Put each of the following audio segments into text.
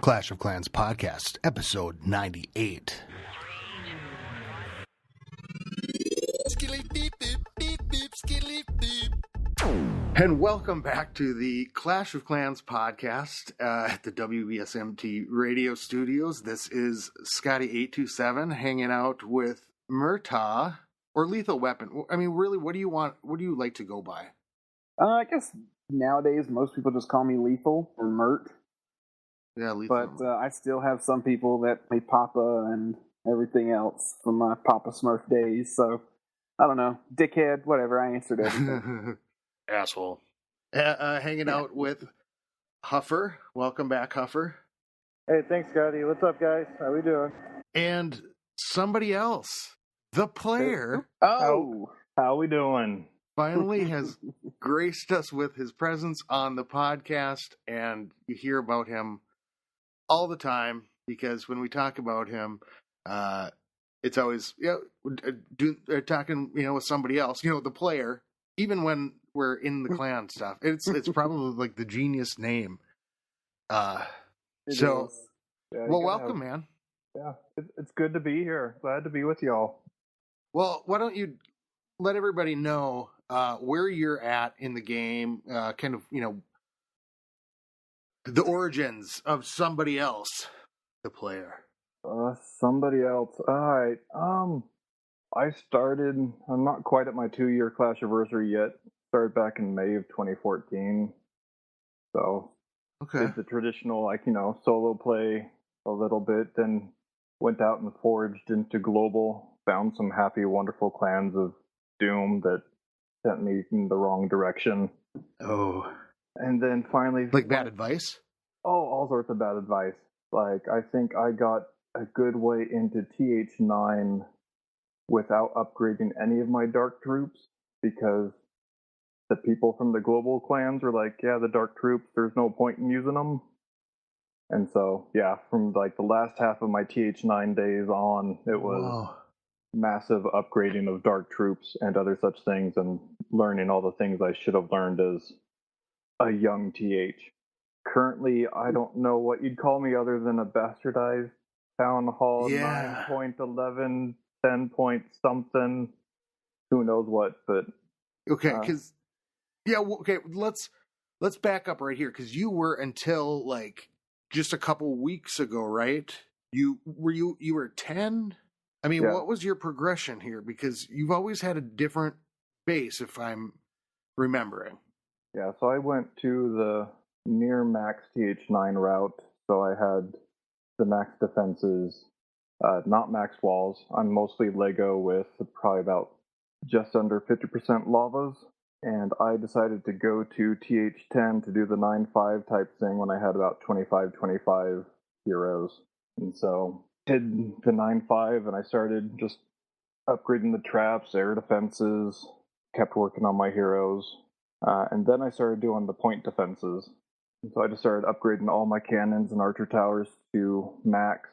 Clash of Clans Podcast, episode 98. And welcome back to the Clash of Clans Podcast at the WBSMT radio studios. This is Scotty827 hanging out with Murtaugh, or Lethal Weapon. I mean, really, what do you want? What do you like to go by? I guess nowadays most people just call me Lethal or Mert. Yeah, Lethal. But I still have some people that play Papa and everything else from my Papa Smurf days. So, I don't know. Dickhead, whatever. I answered everything. Asshole. Hanging out with Hufer. Welcome back, Hufer. Hey, thanks, Scotty. What's up, guys? How we doing? And somebody else, the player. Oh, how we doing? Finally has graced us with his presence on the podcast, and you hear about him all the time because when we talk about him, it's always talking with somebody else, the player. Even when we're in the clan stuff, it's probably like the genius name. Yeah, welcome, man. Yeah, it's good to be here. Glad to be with y'all. Well, why don't you let everybody know where you're at in the game, kind of, the origins of somebody else, the player. Somebody else. All right. I started, I'm not quite at my 2-year Clash anniversary yet. Started back in May of 2014. So, did the traditional, solo play a little bit, then went out and forged into global, found some happy, wonderful clans of Doom that sent me in the wrong direction. Oh. And then finally... Like bad advice? Oh, all sorts of bad advice. Like, I think I got a good way into TH9 without upgrading any of my dark troops, because the people from the global clans were like, yeah, the dark troops, there's no point in using them. And so, yeah, from like the last half of my TH9 days on, it was massive upgrading of dark troops and other such things, and learning all the things I should have learned as a young TH. Currently, I don't know what you'd call me other than a bastardized Town Hall 9.11, 10 point something, who knows what, but... Okay, because... let's back up right here, because you were until, like, just a couple weeks ago, right? You were 10? I mean, What was your progression here? Because you've always had a different base, if I'm remembering. Yeah, so I went to the near max TH9 route, so I had the max defenses, not max walls. I'm mostly Lego with probably about just under 50% lavas, and I decided to go to TH10 to do the 9-5 type thing when I had about 25 heroes. And so did the 9-5, and I started just upgrading the traps, air defenses, kept working on my heroes, and then I started doing the point defenses. And so I just started upgrading all my cannons and archer towers to max.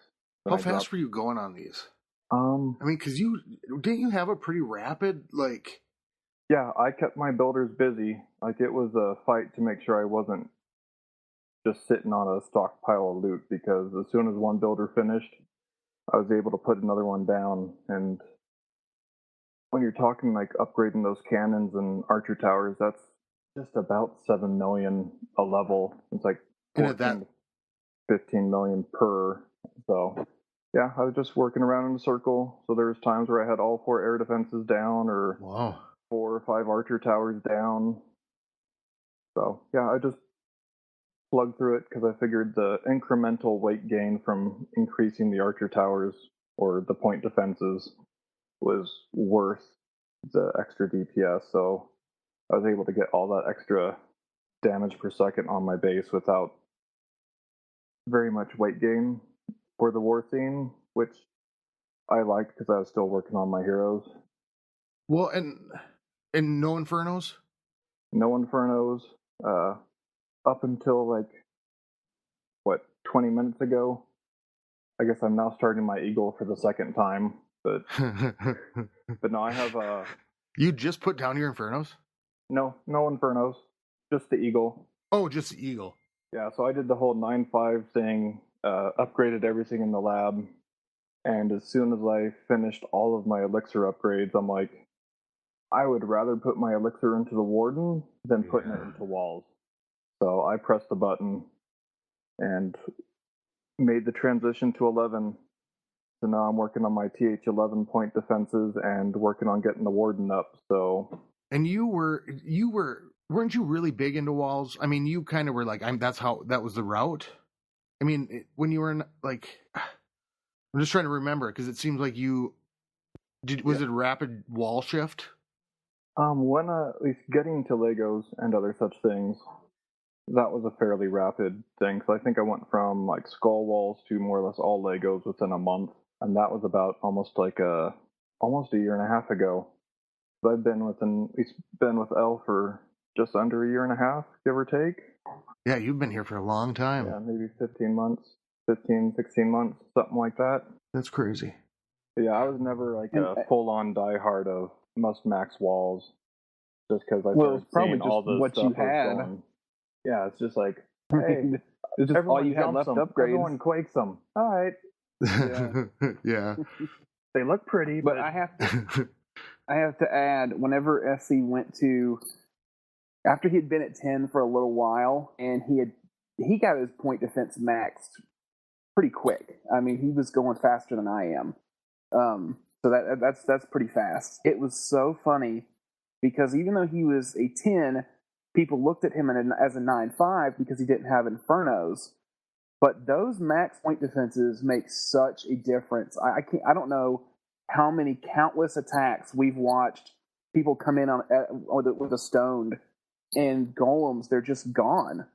How fast were you going on these? I mean, because didn't you have a pretty rapid, like... Yeah, I kept my builders busy. Like, it was a fight to make sure I wasn't just sitting on a stockpile of loot, because as soon as one builder finished, I was able to put another one down. And when you're talking like upgrading those cannons and archer towers, that's just about 7 million a level. It's like 14 to 15 million per. So yeah, I was just working around in a circle. So there was times where I had all 4 air defenses down, or 4 or 5 archer towers down. So yeah, I just plugged through it because I figured the incremental weight gain from increasing the archer towers or the point defenses was worth the extra DPS. So I was able to get all that extra damage per second on my base without very much weight gain for the war scene, which I liked because I was still working on my heroes. Well, and no Infernos? No Infernos. Up until 20 minutes ago. I guess I'm now starting my Eagle for the second time, but no, I have You just put down your Infernos? No Infernos, just the Eagle. Oh, just the Eagle. Yeah, so I did the whole 9.5 thing, upgraded everything in the lab, and as soon as I finished all of my elixir upgrades, I'm like, I would rather put my elixir into the warden than putting it into walls. So I pressed the button and made the transition to 11. So now I'm working on my TH11 point defenses and working on getting the warden up. So. And weren't you really big into walls? I mean, you kind of were like, that was the route. I mean, when you were in, like, I'm just trying to remember because it seems like was it a rapid wall shift? When at least getting to Legos and other such things, that was a fairly rapid thing. So I think I went from like skull walls to more or less all Legos within a month, and that was about almost a year and a half ago. So I've been with L for just under a year and a half, give or take. Yeah, you've been here for a long time. Yeah, maybe 16 months, something like that. That's crazy. Yeah, I was never like a full-on diehard of must max walls, just because I started seeing all the what stuff you had. going. Yeah, it's just like, hey, it's just all you had left upgrades. Everyone quakes them. All right. Yeah. Yeah. They look pretty, but I have to add, whenever SC went to, after he'd been at 10 for a little while, and he got his point defense maxed pretty quick. I mean, he was going faster than I am. So that's pretty fast. It was so funny because even though he was a 10, people looked at him as a 9.5 because he didn't have Infernos. But those max point defenses make such a difference. I don't know how many countless attacks we've watched people come in with a stoned, and golems, they're just gone.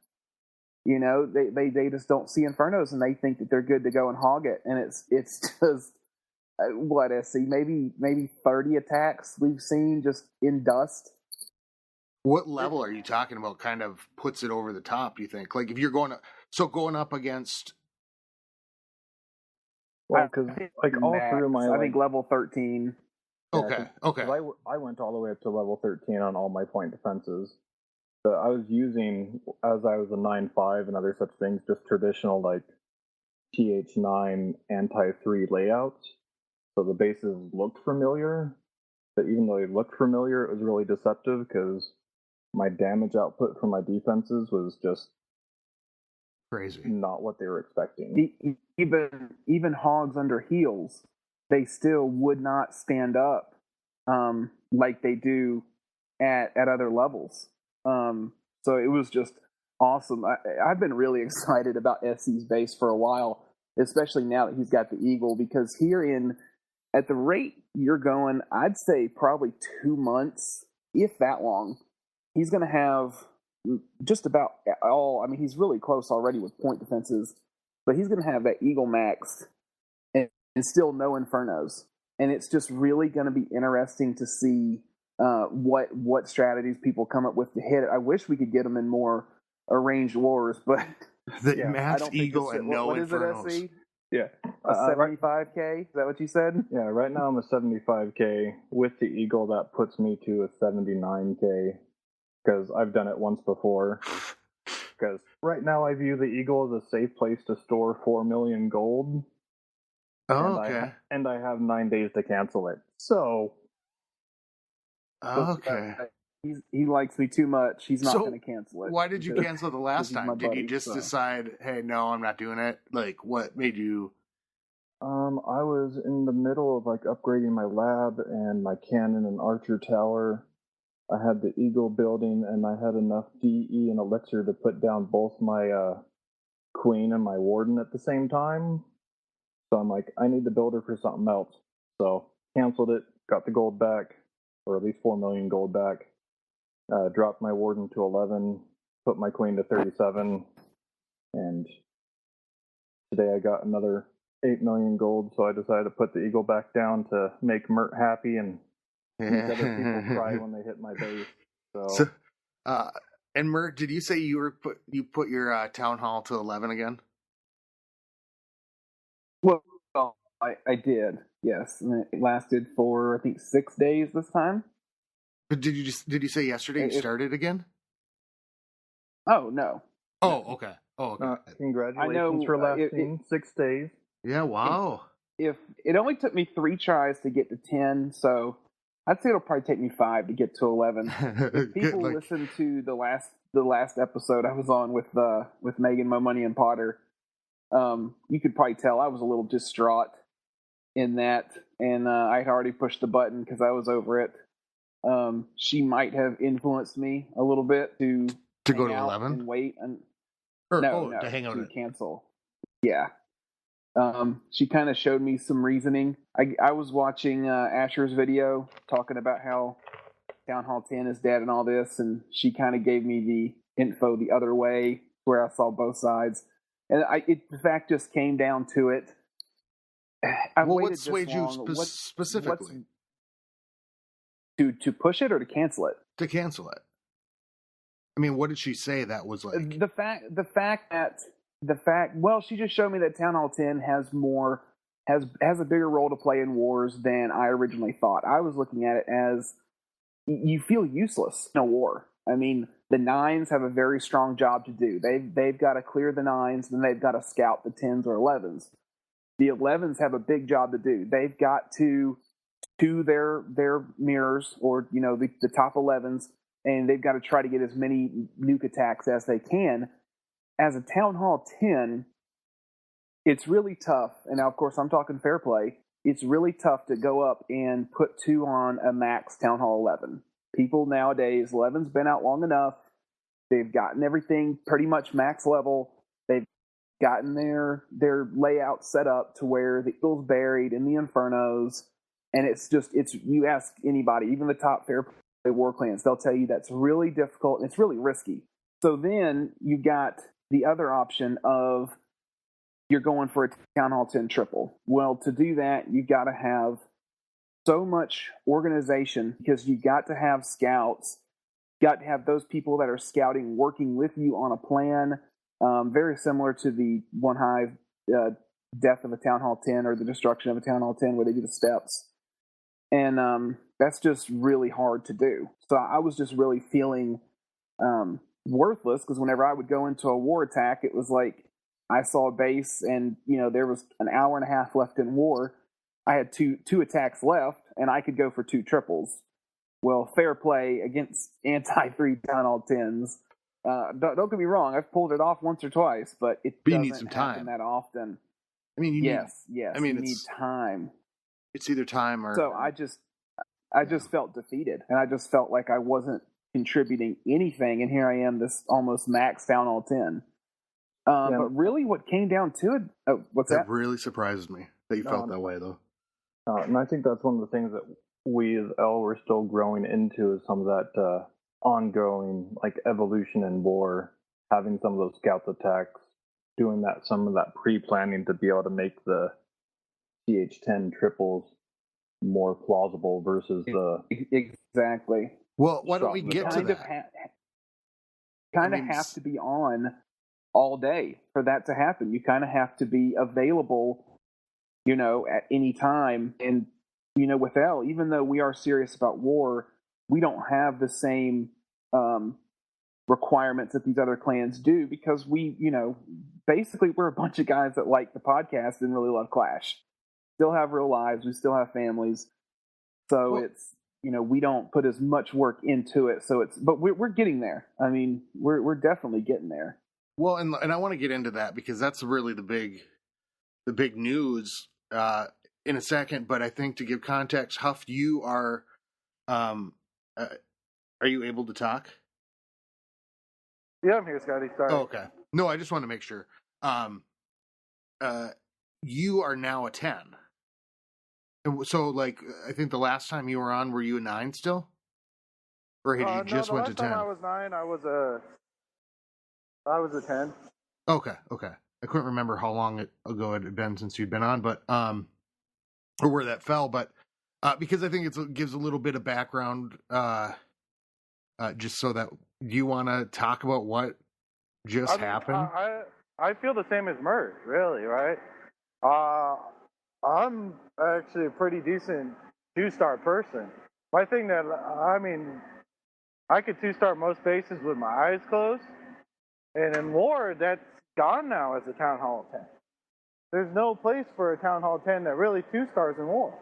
You know, they just don't see Infernos, and they think that they're good to go and hog it. And it's just what, SC, maybe 30 attacks we've seen just in dust. What level are you talking about kind of puts it over the top, you think? Like if you're going up against... Well, because like all through my... I think level 13. Okay. I went all the way up to level 13 on all my point defenses. But I was using, as I was a 9.5 and other such things, just traditional like TH9 anti-3 layouts. So the bases looked familiar, but even though they looked familiar, it was really deceptive because my damage output for my defenses was just crazy, not what they were expecting. Even hogs under heals, they still would not stand up like they do at other levels. So it was just awesome. I've been really excited about SC's base for a while, especially now that he's got the Eagle, because at the rate you're going, I'd say probably 2 months, if that long, he's going to have just about all. I mean, he's really close already with point defenses, but he's going to have that Eagle maxed and still no Infernos. And it's just really going to be interesting to see what strategies people come up with to hit it. I wish we could get them in more arranged wars, but the maxed Eagle and no Infernos. Is it, SC? Yeah. 75K? Is that what you said? Yeah, right now I'm a 75K. With the Eagle, that puts me to a 79K, because I've done it once before. Because right now I view the Eagle as a safe place to store 4 million gold. Oh, okay. And I have 9 days to cancel it. So... Okay. He likes me too much. He's not going to cancel it. Why did you cancel the last time? Did you just decide, hey, no, I'm not doing it? Like, what made you... I was in the middle of like upgrading my lab and my cannon and archer tower. I had the Eagle building, and I had enough DE and elixir to put down both my queen and my warden at the same time. So I'm like, I need the builder for something else. So canceled it, got the gold back, or at least 4 million gold back. Dropped my warden to 11, put my queen to 37, and today I got another 8 million gold, so I decided to put the Eagle back down to make Mert happy and make other people cry when they hit my base. So and Mert, did you say you put your town hall to 11 again? Well, I did, yes. And it lasted for, I think, 6 days this time. But did you say yesterday you started again? Oh, no. Oh, okay. Oh, okay. Congratulations for lasting 6 days. Yeah, wow. If it only took me 3 tries to get to 10, so I'd say it'll probably take me 5 to get to 11. If people listen to the last episode I was on with Megan, Mo Money, and Potter, you could probably tell I was a little distraught in that, and I had already pushed the button because I was over it. She might have influenced me a little bit to go to 11 and wait, and to hang out to cancel. Yeah. She kind of showed me some reasoning. I was watching Asher's video talking about how Town Hall 10 is dead and all this, and she kind of gave me the info the other way where I saw both sides. And the fact just came down to it. What swayed you specifically? To push it or to cancel it? To cancel it. I mean, what did she say that was like? Well, she just showed me that Town Hall 10 has a bigger role to play in wars than I originally thought. I was looking at it as you feel useless in a war. I mean, the 9s have a very strong job to do. They've got to clear the 9s, then they've got to scout the 10s or 11s. The 11s have a big job to do. They've got to their mirrors, or the top 11s, and they've got to try to get as many nuke attacks as they can. As a Town Hall 10, it's really tough, and now of course I'm talking fair play, it's really tough to go up and put 2 on a max Town Hall 11. People nowadays, 11's been out long enough, they've gotten everything pretty much max level, they've gotten their layout set up to where the Eagle's buried in the Infernos, and it's you ask anybody, even the top fair play war clans, they'll tell you that's really difficult and it's really risky. So then you got the other option of you're going for a Town Hall 10 triple. Well, to do that, you've got to have so much organization, because you got to have scouts, got to have those people that are scouting working with you on a plan, very similar to the OneHive death of a Town Hall 10 or the destruction of a Town Hall 10 where they do the steps. And that's just really hard to do. So I was just really feeling worthless, because whenever I would go into a war attack, it was like I saw a base and there was an hour and a half left in war. I had two attacks left and I could go for 2 triples. Well, fair play against anti-3 Town Hall 10s. Don't get me wrong, I've pulled it off once or twice, but it doesn't need some time. happen that often. I mean, you need time. It's either time or... So I just felt defeated, and I just felt like I wasn't contributing anything, and here I am, this almost max Town Hall 10. But really what came down to it... what's that? That really surprises me that you felt that way, though. And I think that's one of the things that we as L were still growing into, is some of that ongoing evolution in war, having some of those scouts attacks, doing some of that pre-planning to be able to make the CH10 triples more plausible versus the... Exactly. Well, why don't we get to that? Have to be on all day for that to happen. You kind of have to be available, at any time. And, with L, even though we are serious about war, we don't have the same requirements that these other clans do, because we, basically we're a bunch of guys that like the podcast and really love Clash. Still have real lives. We still have families. So it's, we don't put as much work into it. So but we're getting there. I mean, we're definitely getting there. Well, and I want to get into that, because that's really the big news in a second. But I think, to give context, Huff, you are you able to talk? Yeah, I'm here, Scotty. Sorry. Oh, okay. No, I just want to make sure. You are now a 10. So, I think the last time you were on, were you a 9 still? Or had you just went to 10? No, the last time I was 9, I was a 10. Okay. I couldn't remember how long ago it had been since you'd been on, but or where that fell. But because I think it gives a little bit of background, just so that you want to talk about what just happened. I feel the same as Mert, really, right? I'm actually a pretty decent 2-star person. My thing I could 2-star most bases with my eyes closed. And in war, that's gone now as a Town Hall 10. There's no place for a Town Hall 10 that really 2 stars and more.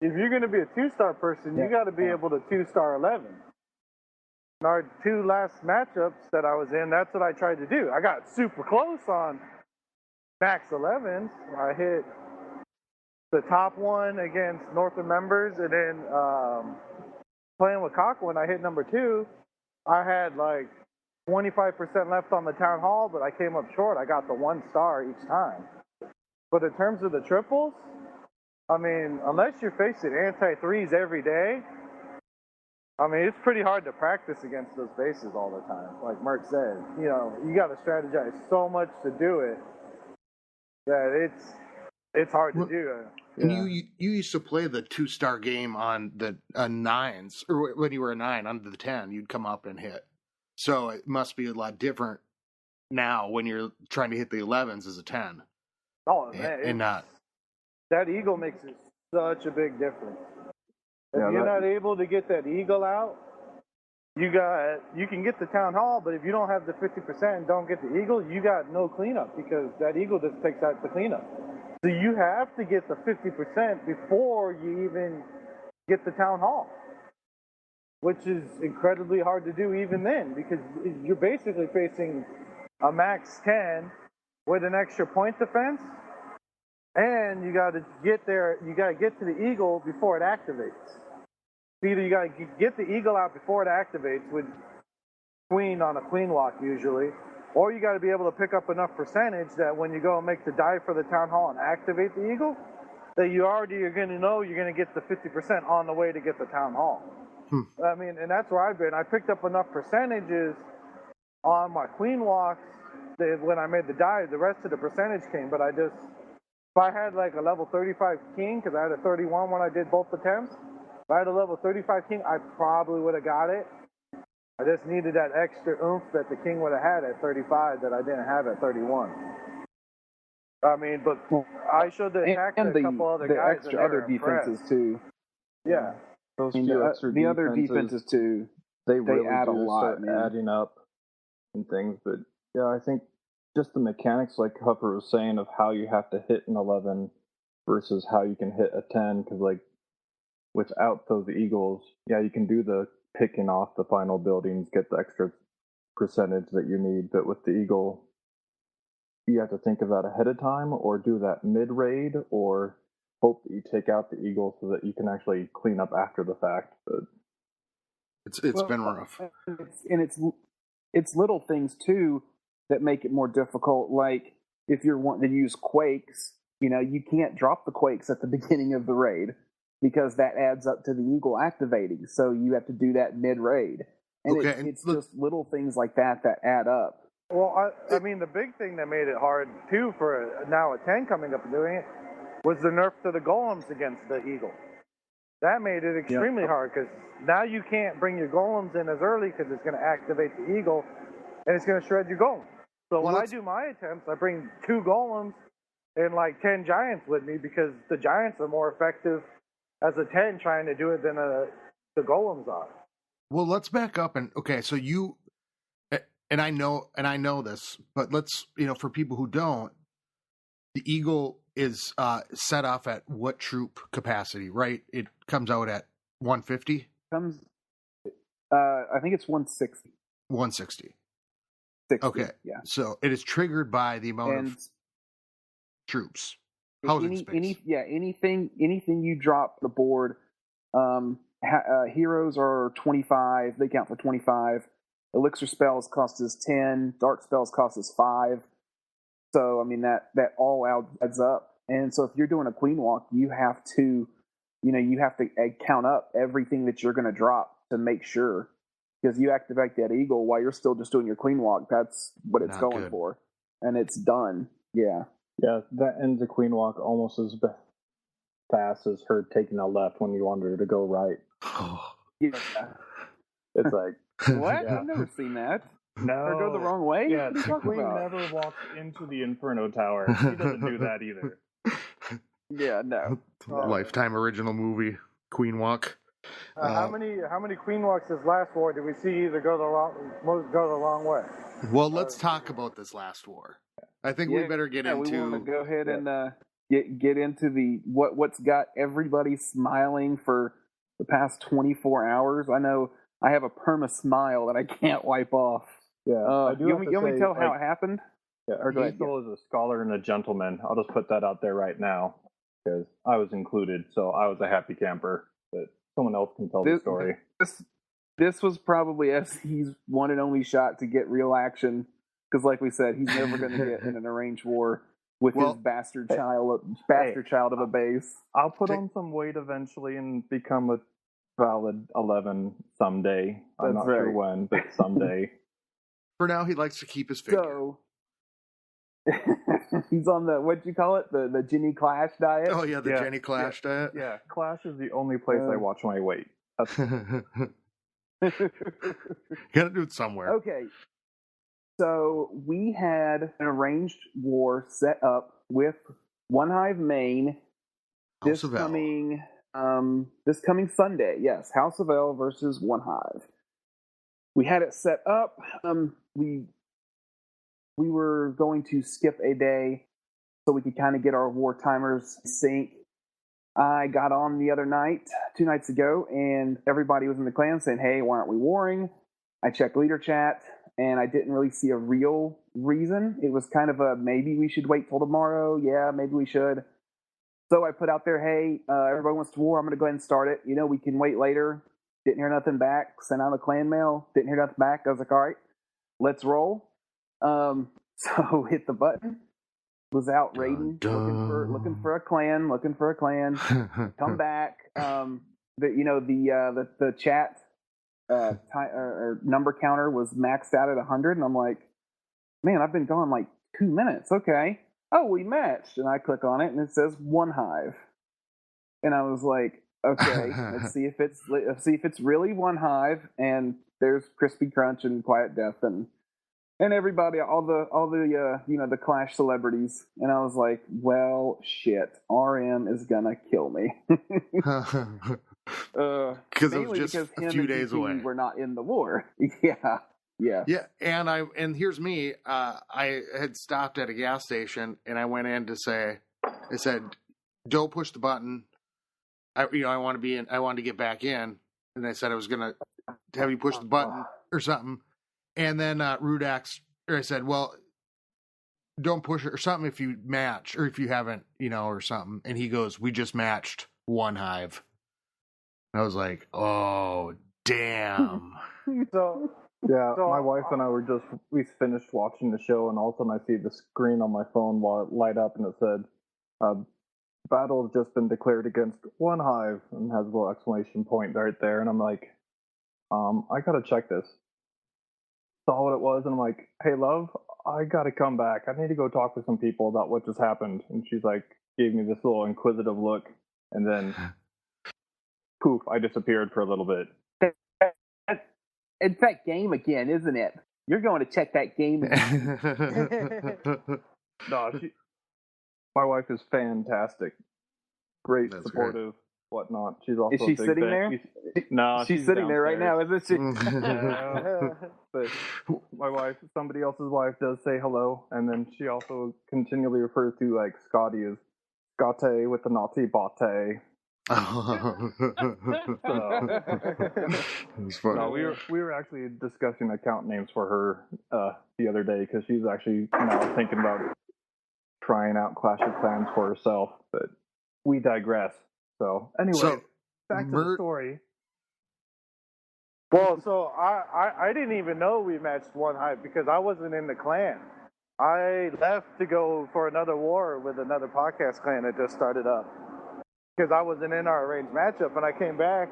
If you're going to be a 2-star person, you got to be able to 2-star 11. In our 2 last matchups that I was in, that's what I tried to do. I got super close on max 11s. I hit the top one against Northern members, and then playing with Cockwan, I hit number 2. I had like 25% left on the Town Hall, but I came up short. I got the 1 star each time. But in terms of the triples, I mean, unless you're facing anti-3s every day, I mean, it's pretty hard to practice against those bases all the time. Like Merc said, you know, you got to strategize so much to do it that it's hard to do. Yeah. You used to play the 2-star game on the 9s, or when you were a 9 under the 10, you'd come up and hit. So it must be a lot different now when you're trying to hit the 11s as a 10. Oh man, and not. That eagle makes such a big difference. If you're not able to get that eagle out, you can get the Town Hall, but if you don't have the 50% and don't get the eagle, you got no cleanup because that eagle just takes out the cleanup. So you have to get the 50% before you even get the Town Hall, which is incredibly hard to do even then because you're basically facing a max 10 with an extra point defense. And you got to get there. You got to get to the eagle before it activates. Either you got to get the eagle out before it activates with queen on a queen walk usually, or you got to be able to pick up enough percentage that when you go and make the dive for the Town Hall and activate the eagle, that you already are going to know you're going to get the 50% on the way to get the Town Hall. I mean, and that's where I've been. I picked up enough percentages on my queen walks that when I made the dive, the rest of the percentage came, but if I had like a level 35 king, because I had a 31 when I did both attempts, if I had a level 35 king, I probably would have got it. I just needed that extra oomph that the king would have had at 35 that I didn't have at 31. I mean, but I showed the attack to a couple other guys. The extra other defenses too. Yeah. Those the other defenses too. They really add a lot, adding up and things. But yeah, I think just the mechanics, like Hufer was saying, of how you have to hit an 11 versus how you can hit a 10. Because like without those eagles, yeah, you can do the picking off the final buildings, get the extra percentage that you need. But with the eagle, you have to think of that ahead of time, or do that mid raid, or hope that you take out the eagle so that you can actually clean up after the fact. But it's been rough, and it's little things too that make it more difficult. Like if you're wanting to use quakes, you can't drop the quakes at the beginning of the raid because that adds up to the eagle activating. So you have to do that mid raid, and it's just little things like that add up. Well, I mean, the big thing that made it hard too for now a 10 coming up and doing it was the nerf to the golems against the eagle. That made it extremely hard because now you can't bring your golems in as early because it's going to activate the eagle and it's going to shred your golem. So when I do my attempts, I bring 2 golems and like 10 giants with me because the giants are more effective as a 10 trying to do it than the golems are. Well, let's back up so you, and I know this, but let's, for people who don't, the eagle is set off at what troop capacity, right? It comes out at 150? I think it's 160. 160. 60, okay. Yeah. So it is triggered by the amount of troops. Housing space. Anything you drop the board, heroes are 25. They count for 25. Elixir spells cost us 10. Dark spells cost us 5. So I mean that all adds up. And so if you're doing a queen walk, you have to count up everything that you're going to drop to make sure, because you activate that eagle while you're still just doing your queen walk. That's what it's going for, and it's done. Yeah. Yeah, that ends a queen walk almost as fast as her taking a left when you want her to go right. Yeah. It's like, what? Yeah. I've never seen that. No. Or go the wrong way? Yeah, the queen never walks into the Inferno Tower. She doesn't do that either. Yeah, no. Lifetime original movie, Queen Walk. How many queen walks this last war did we see either go the wrong way? Well, let's talk about this last war. I think we better get into. We want to go ahead and get into the what's got everybody smiling for the past 24 hours. I know I have a perma smile that I can't wipe off. Yeah, you want me to tell how it happened? Yeah, Diesel is a scholar and a gentleman. I'll just put that out there right now because I was included, so I was a happy camper. But someone else can tell the story. This was probably SC's one and only shot to get real action because, like we said, he's never going to get in an arranged war with his bastard child of a base. I'll put on some weight eventually and become a valid 11 someday. I'm not sure when, but someday. For now, he likes to keep his figure. So he's on the what'd you call it? The Jenny Clash diet. Oh yeah, the Jenny Clash diet. Yeah, Clash is the only place I watch my weight. Gotta do it somewhere. Okay. So we had an arranged war set up with OneHive Main this coming Sunday. Yes, House of L versus OneHive. We had it set up. We were going to skip a day so we could kind of get our war timers sync. I got on the other night, 2 nights ago, and everybody was in the clan saying, hey, why aren't we warring? I checked leader chat, and I didn't really see a real reason. It was kind of a maybe we should wait till tomorrow. Yeah, maybe we should. So I put out there, hey, everybody wants to war. I'm going to go ahead and start it. We can wait later. Didn't hear nothing back. Sent out a clan mail. Didn't hear nothing back. I was like, all right, let's roll. So hit the button. Was out raiding, looking for a clan. Come back. The chat or number counter was maxed out at 100, and I'm like, man, I've been gone like 2 minutes. Okay. Oh, we matched, and I click on it, and it says OneHive, and I was like, okay, let's see if it's really OneHive, and there's Crispy Crunch and Quiet Death and everybody, all the Clash celebrities, and I was like, well, shit, RM is gonna kill me. Because it was just a few days away. We're not in the war. Yeah. And here's me. I had stopped at a gas station, and I went in to say, I said, "Don't push the button. I want to be in. I wanted to get back in." And I said I was gonna have you push the button or something. And then Rudax, or I said, "Well, don't push it or something if you match or if you haven't, or something." And he goes, "We just matched OneHive." I was like, "Oh, damn." My wife and I we finished watching the show, and all of a sudden I see the screen on my phone light up, and it said, battle has just been declared against OneHive, and has a little exclamation point right there, and I'm like, I gotta check this. Saw what it was, and I'm like, hey, love, I gotta come back. I need to go talk with some people about what just happened. And she's like, gave me this little inquisitive look, and then poof, I disappeared for a little bit. It's that game again, isn't it? You're going to check that game again. No, my wife is fantastic. Great, that's supportive, great. Whatnot. She's also is she sitting there? No, she's sitting there right now, isn't she? But my wife, somebody else's wife, does say hello, and then she also continually refers to like Scotty as Scotty with the Nazi botte. No, we were actually discussing account names for her the other day because she's actually now thinking about trying out Clash of Clans for herself. But we digress. So anyway, back to the story. Well, so I didn't even know we matched OneHive because I wasn't in the clan. I left to go for another war with another podcast clan that just started up. Because I wasn't in our arranged matchup, and I came back,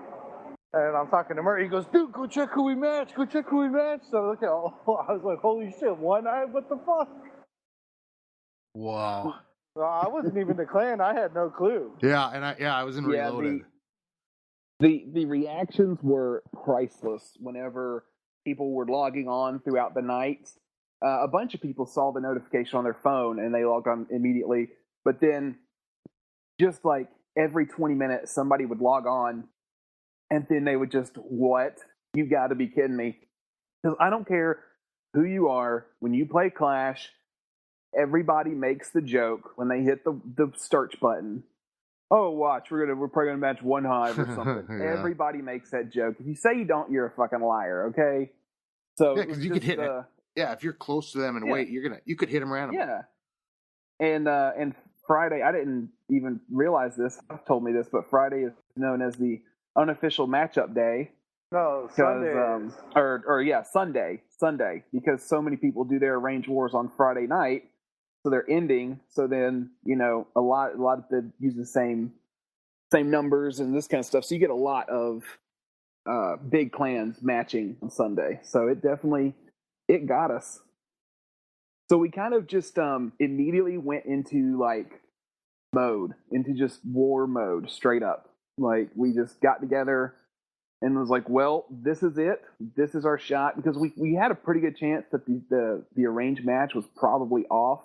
and I'm talking to Murray. He goes, "Dude, go check who we matched. So I was like, "Holy shit, OneHive? What the fuck?" Wow. So I wasn't even in the clan. I had no clue. Yeah, and I was in Reloaded. The reactions were priceless. Whenever people were logging on throughout the night, a bunch of people saw the notification on their phone, and they logged on immediately. But then, just like every 20 minutes, somebody would log on And then they would just, what? You got to be kidding me. Because I don't care who you are, when you play Clash, everybody makes the joke when they hit the search button. Oh, watch, we're probably gonna match OneHive or something. Yeah. Everybody makes that joke. If you say you don't, you're a fucking liar. Okay. So yeah, because you could hit it. Yeah, if you're close to them and wait, you could hit them randomly. Yeah. And Friday, I didn't even realize this. I've told me this, but Friday is known as the unofficial matchup day. No, Sunday. Sunday, because so many people do their arranged wars on Friday night. So they're ending. So then, a lot of them use the same numbers and this kind of stuff. So you get a lot of big clans matching on Sunday. So it got us. So we kind of just immediately went into into just war mode straight up. Like we just got together and was like, well, this is it. This is our shot, because we had a pretty good chance that the arranged match was probably off.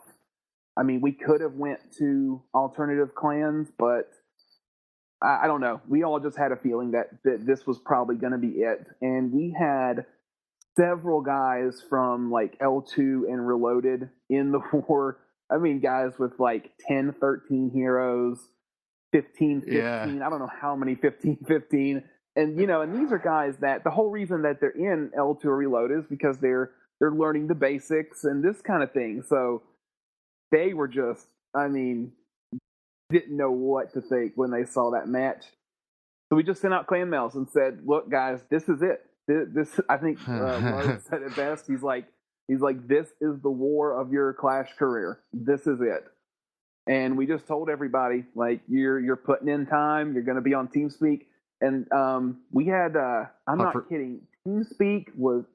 I mean, we could have went to alternative clans, but I don't know. We all just had a feeling that this was probably going to be it. And we had several guys from L2 and Reloaded in the war. I mean, guys with 10, 13 heroes, 15, 15. Yeah. I don't know how many 15, 15. And, and these are guys that the whole reason that they're in L2 or Reloaded is because they're learning the basics and this kind of thing. So they were just, didn't know what to think when they saw that match. So we just sent out clan mails and said, look, guys, this is it. This I think Lowe said it best. He's like, this is the war of your Clash career. This is it. And we just told everybody, you're putting in time. You're going to be on TeamSpeak. And we had, I'm Hufer. not kidding, TeamSpeak was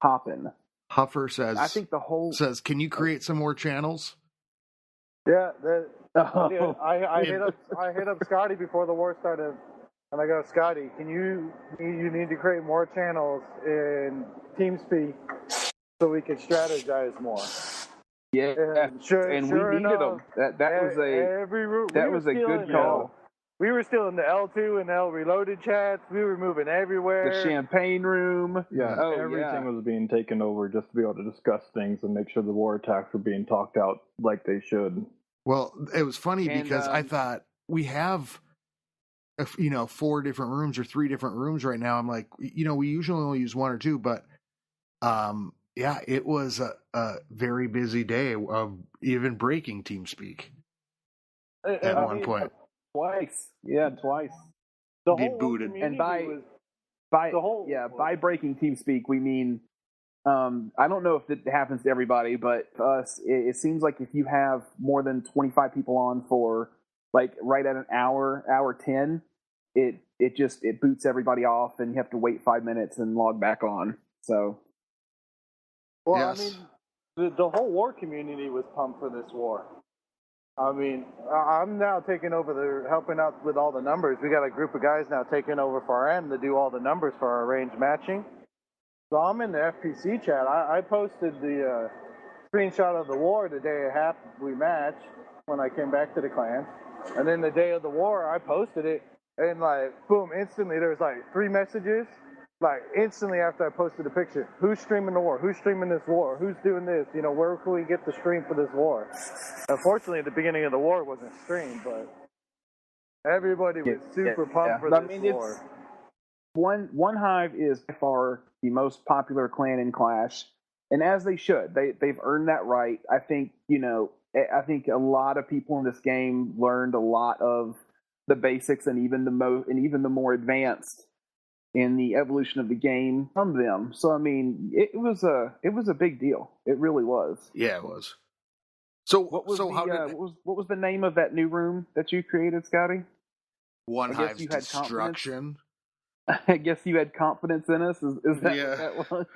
popping. Hufer says, I think says, can you create some more channels? Yeah, I hit up Scotty before the war started, and I go, Scotty, you need to create more channels in TeamSpeak so we can strategize more. Yeah, and we needed them. That was a good call. We were still in the L2 and L Reloaded chats. We were moving everywhere. The champagne room. Yeah, everything was being taken over just to be able to discuss things and make sure the war attacks were being talked out like they should. Well, it was funny because I thought we have, 4 different rooms or 3 different rooms right now. I'm like, we usually only use 1 or 2, but it was a very busy day of even breaking TeamSpeak at one point. Twice. The whole booted. And by breaking TeamSpeak, we mean, I don't know if it happens to everybody, but for us, it seems like if you have more than 25 people on for right at an hour 10, it boots everybody off, and you have to wait 5 minutes and log back on. So, well, yes. The whole war community was pumped for this war. I'm now taking over helping out with all the numbers. We got a group of guys now taking over for our end to do all the numbers for our range matching. So I'm in the FPC chat. I posted the screenshot of the war the day we matched when I came back to the clan. And then the day of the war, I posted it. And boom, instantly there was 3 messages. Instantly after I posted the picture, who's streaming the war? Who's streaming this war? Who's doing this? Where can we get the stream for this war? Unfortunately, at the beginning of the war, it wasn't streamed, but everybody was super pumped for this war. OneHive is by far the most popular clan in Clash, and as they should. They've earned that right. I think a lot of people in this game learned a lot of the basics and even the more advanced in the evolution of the game from them. So it was a big deal. It really was. Yeah, it was. So what was the name of that new room that you created, Scotty? OneHive's Destruction. I guess you had confidence in us. Is that what that was?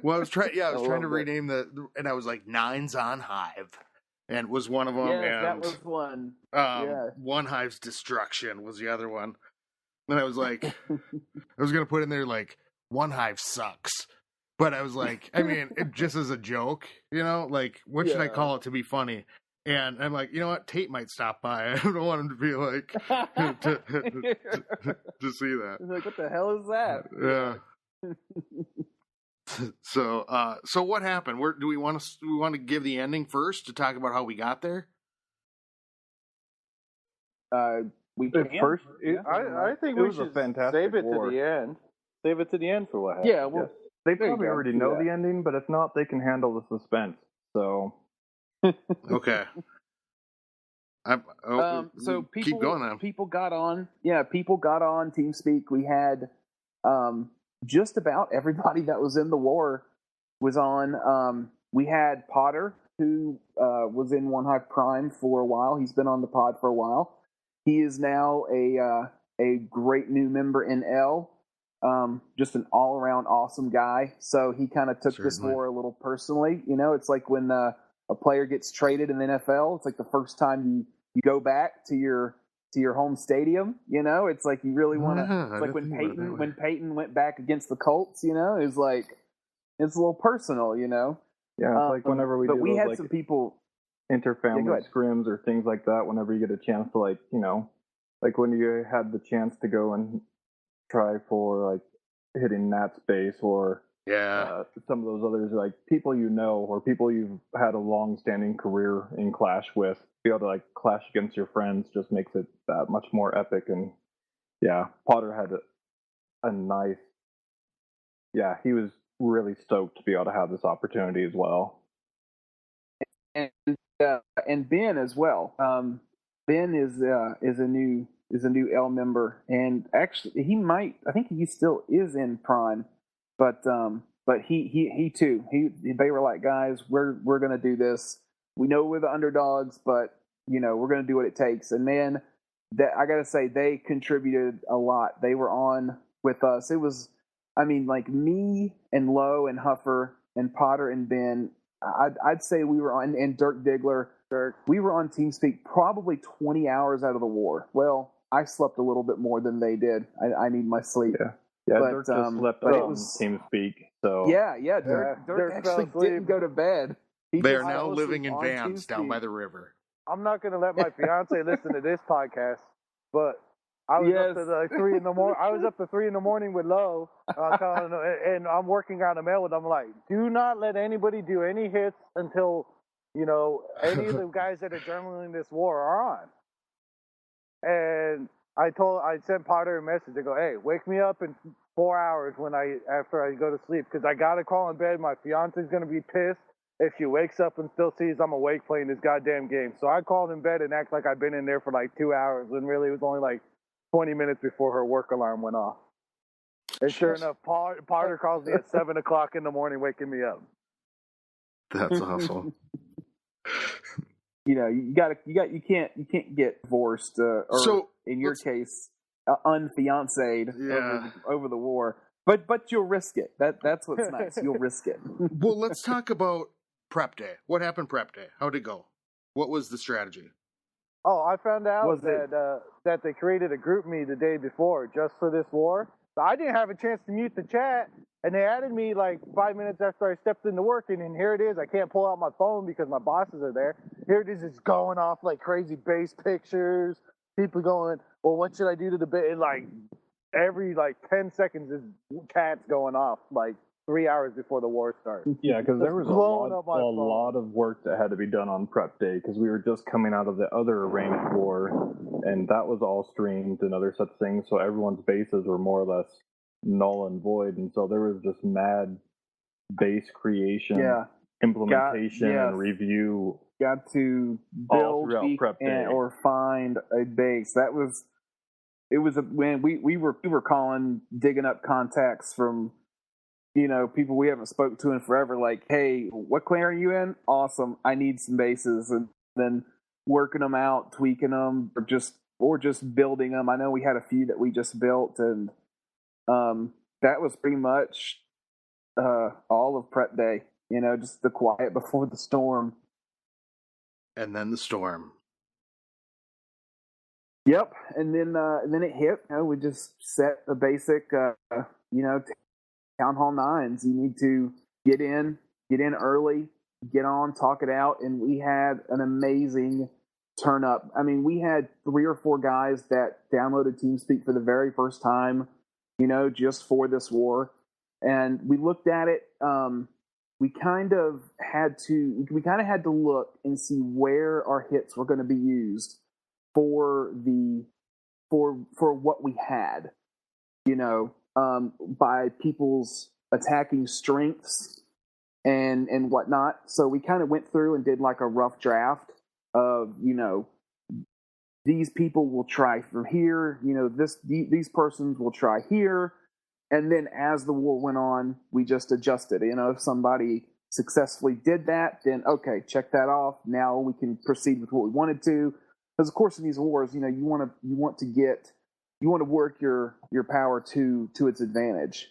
Well, I was trying to rename and I was like Nines on Hive, and was one of them. Yes, and that was one. OneHive's Destruction was the other one. And I was like, I was going to put in there OneHive sucks. But I was like, it just as a joke, what should I call it to be funny? And I'm like, you know what? Tate might stop by. I don't want him to be like to see that. Like, what the hell is that? Yeah. So what happened? Do we want to give the ending first to talk about how we got there? We can. First, I think it we was a should fantastic save it war. to the end. Save it to the end for what happened. Yeah, well, Yes. They there you probably go. already Do know that. the ending, but if not, they can handle the suspense. So, Okay. So people keep going then. People got on. Yeah, people got on TeamSpeak. We had just about everybody that was in the war was on. We had Potter, who was in OneHive Prime for a while. He's been on the pod for a while. He is now a great new member in L. Just an all around awesome guy. So he kind of took this war a little personally. You know, it's like when a player gets traded in the NFL. It's like the first time you go back to your home stadium. You know, it's like you really want to. It's like when Peyton went back against the Colts. You know, it's like it's a little personal. You know. Yeah, it's like whenever we do had like some people interfamily scrims or things like that. Whenever you get a chance to like like when you had the chance to go and try for like hitting Nat's base or some of those others, like people or people you've had a long-standing career in Clash with, be able to like clash against your friends just makes it that much more epic. And yeah, Potter had a nice, he was really stoked to be able to have this opportunity as well. And Ben as well. Ben is a new L member, and actually I think he still is in Prime, but he too. They were like, guys, we're gonna do this. We know we're the underdogs, but we're gonna do what it takes. And man, that I gotta say, they contributed a lot. They were on with us. It was, like me and Lowe and Hufer and Potter and Ben. I'd say we were on, and Dirk Diggler. We were on TeamSpeak probably 20 hours out of the war. Well, I slept a little bit more than they did. I need my sleep. Yeah, but, Dirk just slept on TeamSpeak. So Dirk actually didn't go to bed. They are now living in vans down by the river. I'm not going to let my fiance listen to this podcast, but I was up to like 3 in the morning. I was up to 3 in the morning with Lowe, and I'm working on a mail with them. I'm like, do not let anybody do any hits until any of the guys that are journaling this war are on. And I sent Potter a message. I go, hey, wake me up in 4 hours after I go to sleep, because I got to call in bed. My fiance's going to be pissed if she wakes up and still sees I'm awake playing this goddamn game. So I called in bed and act like I've been in there for like 2 hours, and really it was only like 20 minutes before her work alarm went off. And sure enough, Potter calls me at 7 o'clock in the morning, waking me up. That's awesome. You can't get divorced, or so, in your case, unfianced over the war. But you'll risk it. That's what's nice. You'll risk it. Well, let's talk about prep day. What happened prep day? How'd it go? What was the strategy? Oh, I found out that they created a group me the day before just for this war. So I didn't have a chance to mute the chat, and they added me like 5 minutes after I stepped into work, and here it is. I can't pull out my phone because my bosses are there. Here it is. It's going off like crazy base pictures. People going, well, what should I do to the base? Like every 10 seconds is cats going off like 3 hours before the war starts. Yeah, because there was a lot of work that had to be done on prep day, because we were just coming out of the other arranged war, and that was all streamed and other such things, so everyone's bases were more or less null and void, and so there was just mad base creation, implementation, and review. Got to build prep day or find a base. When we were calling, digging up contacts from people we haven't spoken to in forever, like, hey, what clan are you in? Awesome, I need some bases, and then working them out, tweaking them, or just building them. I know we had a few that we just built, and that was pretty much all of prep day. Just the quiet before the storm. And then the storm. Yep, and then it hit. We just set the basic, Town Hall 9s. You need to get in early, get on, talk it out, and we had an amazing turn up. I mean, we had 3 or 4 guys that downloaded TeamSpeak for the very first time, just for this war. And we looked at it. We kind of had to look and see where our hits were going to be used for what we had, by people's attacking strengths and whatnot. So we kind of went through and did like a rough draft of, these people will try from here, these persons will try here. And then as the war went on, we just adjusted. If somebody successfully did that, then okay, check that off. Now we can proceed with what we wanted to. Because of course in these wars, you want to work your power to its advantage.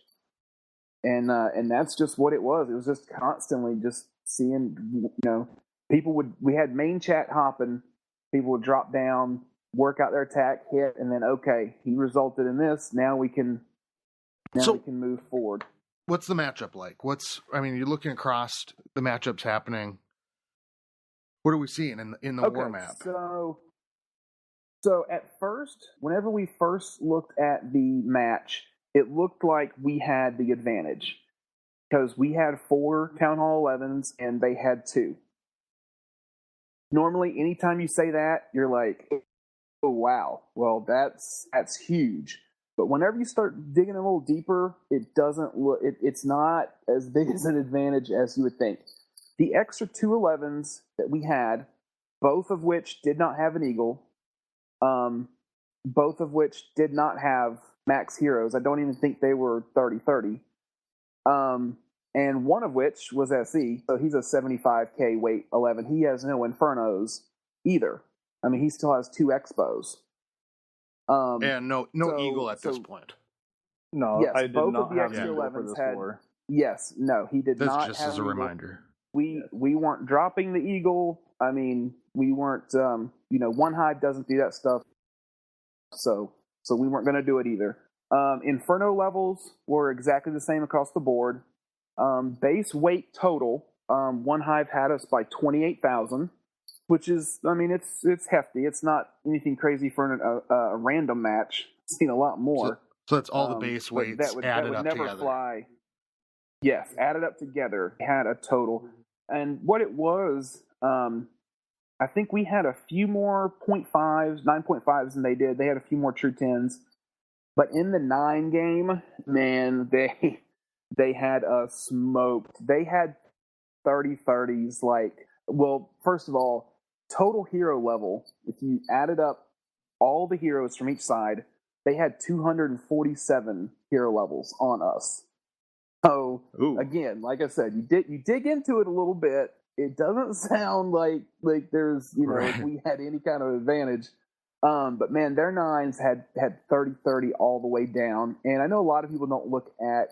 And that's just what it was. It was just constantly just seeing, we had main chat hopping, people would drop down, work out their attack, hit, and then, okay, he resulted in this. Now we can move forward. What's the matchup like? You're looking across the matchups happening. What are we seeing in the war map? So at first, whenever we first looked at the match, it looked like we had the advantage because we had 4 Town Hall 11s and they had 2. Normally, anytime you say that, you're like, oh, wow, well, that's huge. But whenever you start digging a little deeper, it doesn't look. It's not as big as an advantage as you would think. The extra 2 11s that we had, both of which did not have an eagle, both of which did not have max heroes. I don't even think they were 30-30. And one of which was SE, so he's a 75k weight 11. He has no Infernos either. I mean, he still has 2 Expos. And no eagle at this point. No, yes, I did both not of the have extra eagle 11s for this had. war. Yes, no, he did That's not. Just have as a reminder. We weren't dropping the eagle. I mean, we weren't. OneHive doesn't do that stuff, so we weren't going to do it either. Inferno levels were exactly the same across the board. Base weight total, OneHive had us by 28,000. Which is, it's hefty. It's not anything crazy for a random match. I've seen a lot more. So that's all the base weights added up together. Fly. Yes, added up together, had a total. And what it was, I think we had a few more 0.5s, 9.5s than they did. They had a few more true 10s. But in the 9 game, man, they had us smoked. They had 30-30s, first of all, total hero level, if you added up all the heroes from each side, they had 247 hero levels on us. So, Again, like I said, you dig into it a little bit. It doesn't sound like there's, right. If we had any kind of advantage. But man, their 9s had 30-30 all the way down. And I know a lot of people don't look at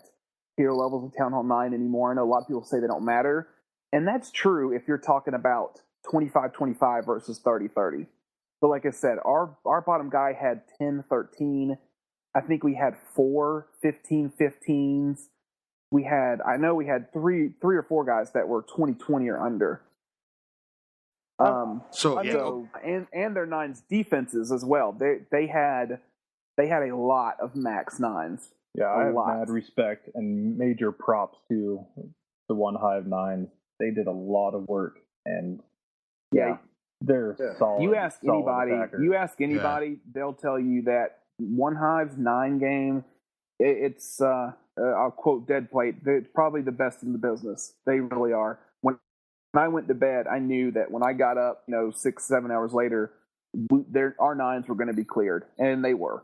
hero levels in Town Hall 9 anymore. I know a lot of people say they don't matter. And that's true if you're talking about 25-25 versus 30-30. But like I said, our bottom guy had 10-13. I think we had 4 15-15s. We had 3 or 4 guys that were 20-20 or under. And their 9s defenses as well. They had a lot of max 9s. Yeah, I have mad respect and major props to the OneHive 9s. They did a lot of work, and they're solid. You ask anybody, they'll tell you that OneHive's 9 game, it's I'll quote Deadplate, it's probably the best in the business. They really are. When I went to bed, I knew that when I got up, 6-7 hours later, our 9s were going to be cleared, and they were.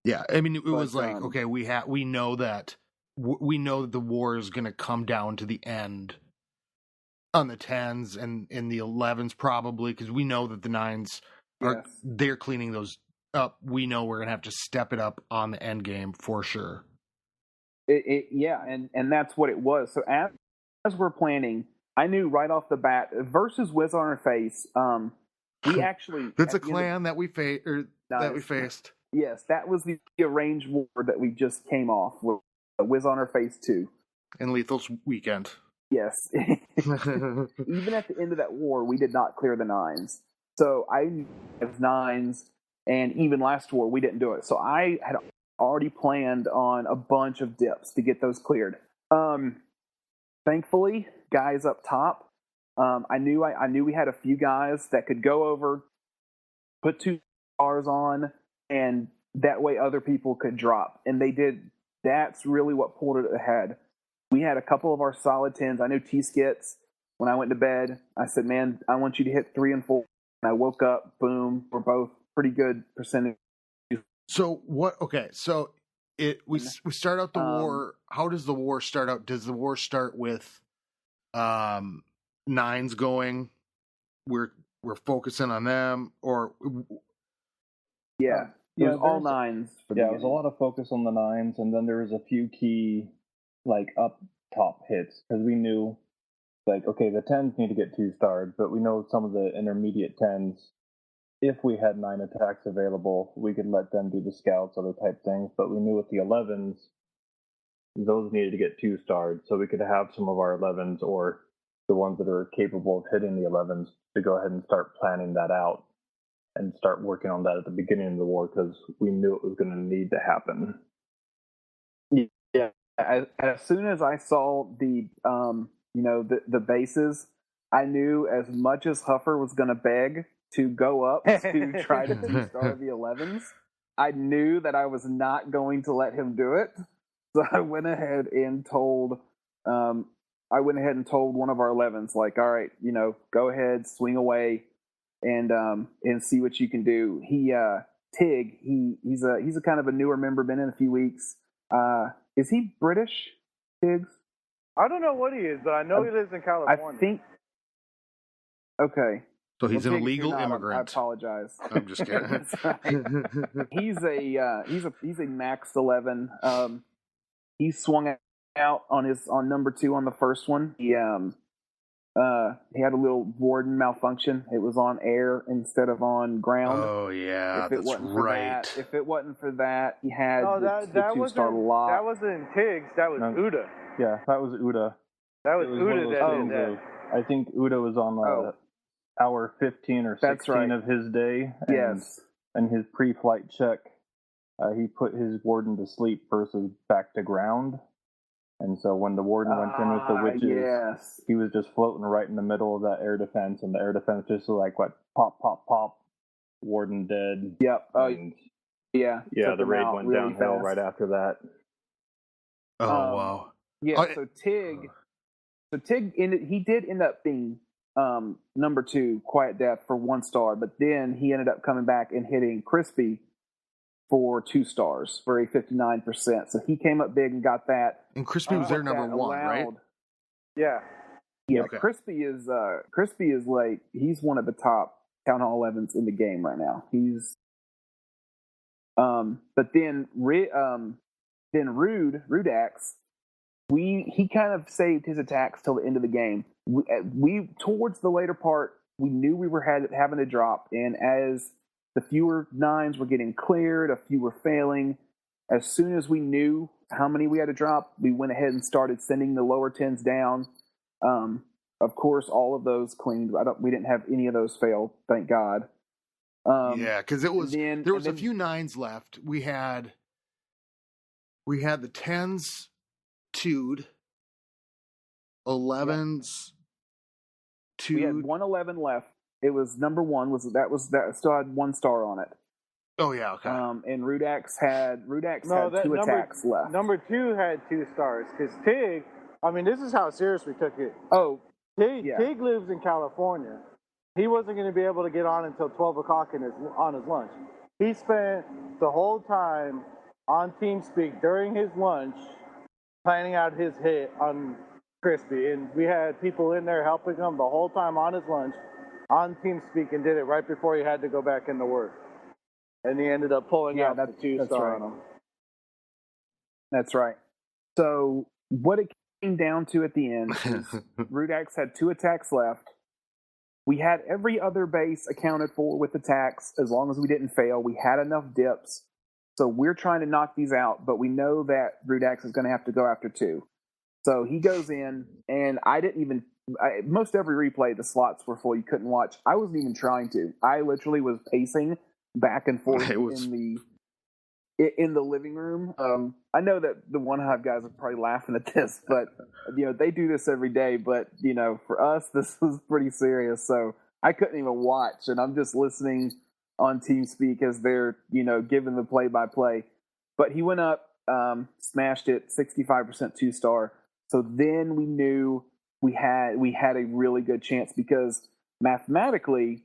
Yeah, it was like, okay, we know that the war is going to come down to the end on the 10s and in the 11s probably, because we know that the 9s they're cleaning those up. We know we're going to have to step it up on the end game for sure. And that's what it was. So as we're planning, I knew right off the bat versus Whiz on Our Face. We actually that's a clan that we faced. Yes, that was the arranged war that we just came off with. Whiz on Our Face 2 and Lethal's Weekend. Yes, Even at the end of that war, we did not clear the 9s. So I have 9s, and even last war, we didn't do it. So I had already planned on a bunch of dips to get those cleared. Thankfully, guys up top, I knew we had a few guys that could go over, put 2 stars on, and that way other people could drop. And they did. That's really what pulled it ahead. We had a couple of our solid 10s. I knew T-Skits. When I went to bed, I said, man, I want you to hit 3 and 4. And I woke up, boom, we're both pretty good percentage. So what? Okay, so we start out the war. How does the war start out? Does the war start with 9s going? We're focusing on them, or yeah, all 9s. It was a lot of focus on the 9s, and then there was a few key like up top hits because we knew like okay, the 10s need to get 2 stars, but we know some of the intermediate 10s. If we had 9 attacks available, we could let them do the scouts, other type things. But we knew with the 11s, those needed to get 2 stars, so we could have some of our 11s or the ones that are capable of hitting the 11s to go ahead and start planning that out and start working on that at the beginning of the war because we knew it was going to need to happen. Yeah, as soon as I saw the the bases, I knew as much as Hufer was going to beg to go up to try to 2-star the 11s, I knew that I was not going to let him do it. So I went ahead and told one of our 11s, like, all right, go ahead, swing away, and see what you can do. Tig, he's a kind of a newer member, been in a few weeks. Is he British, Tiggs? I don't know what he is, but I know he lives in California. I think. Okay. So he's an illegal immigrant. I apologize. I'm just kidding. He's a max 11. He swung out on number 2 on the first one. He had a little warden malfunction. It was on air instead of on ground. Oh yeah, that's right. If it wasn't for that, he had the 2-star lot. That wasn't Tiggs. That was Uda. Yeah, that was Uda. That was Uda that did that. I think Uda was on hour 15 or 16 of his day. Yes. And his pre-flight check, he put his warden to sleep versus back to ground. And so when the warden went in with the witches, he was just floating right in the middle of that air defense, and the air defense just like, what, pop, pop, pop, warden dead. Yep. Yeah, the raid went really downhill right after that. Oh, wow. Yeah, so Tig he did end up being number 2, Quiet Death, for 1 star, but then he ended up coming back and hitting Crispy for 2 stars for a 59%. So he came up big and got that. And Crispy was their number 1, right? Yeah. Yeah, okay. Crispy is like, he's one of the top Town Hall 11s in the game right now. He's but then Rudax, he kind of saved his attacks till the end of the game. We towards the later part, we knew we were having to drop, and as the fewer 9s were getting cleared, a few were failing. As soon as we knew how many we had to drop, we went ahead and started sending the lower 10s down. Of course, all of those cleaned. We didn't have any of those fail, thank God. Yeah, because there was a few 9s left. We had the 10s 2'd, 11s 2'd. We had 111 left. It was number 1 that still had 1 star on it. Oh yeah, okay. And Rudax had 2 attacks left. Number 2 had 2 stars because Tig. I mean, this is how serious we took it. Oh, Tig lives in California. He wasn't going to be able to get on until 12 o'clock on his lunch. He spent the whole time on TeamSpeak during his lunch planning out his hit on Crispy, and we had people in there helping him the whole time on his lunch on TeamSpeak, and did it right before he had to go back into work. And he ended up pulling out the 2-star on him. That's right. So what it came down to at the end is Rudax had 2 attacks left. We had every other base accounted for with attacks as long as we didn't fail. We had enough dips. So we're trying to knock these out, but we know that Rudax is going to have to go after 2. So he goes in, and I didn't even most every replay, the slots were full. You couldn't watch. I wasn't even trying to. I literally was pacing back and forth in the living room. I know that the OneHive guys are probably laughing at this, but they do this every day. But for us, this was pretty serious. So I couldn't even watch, and I'm just listening on TeamSpeak as they're giving the play-by-play. But he went up, smashed it, 65% 2-star. So then we knew we had a really good chance, because mathematically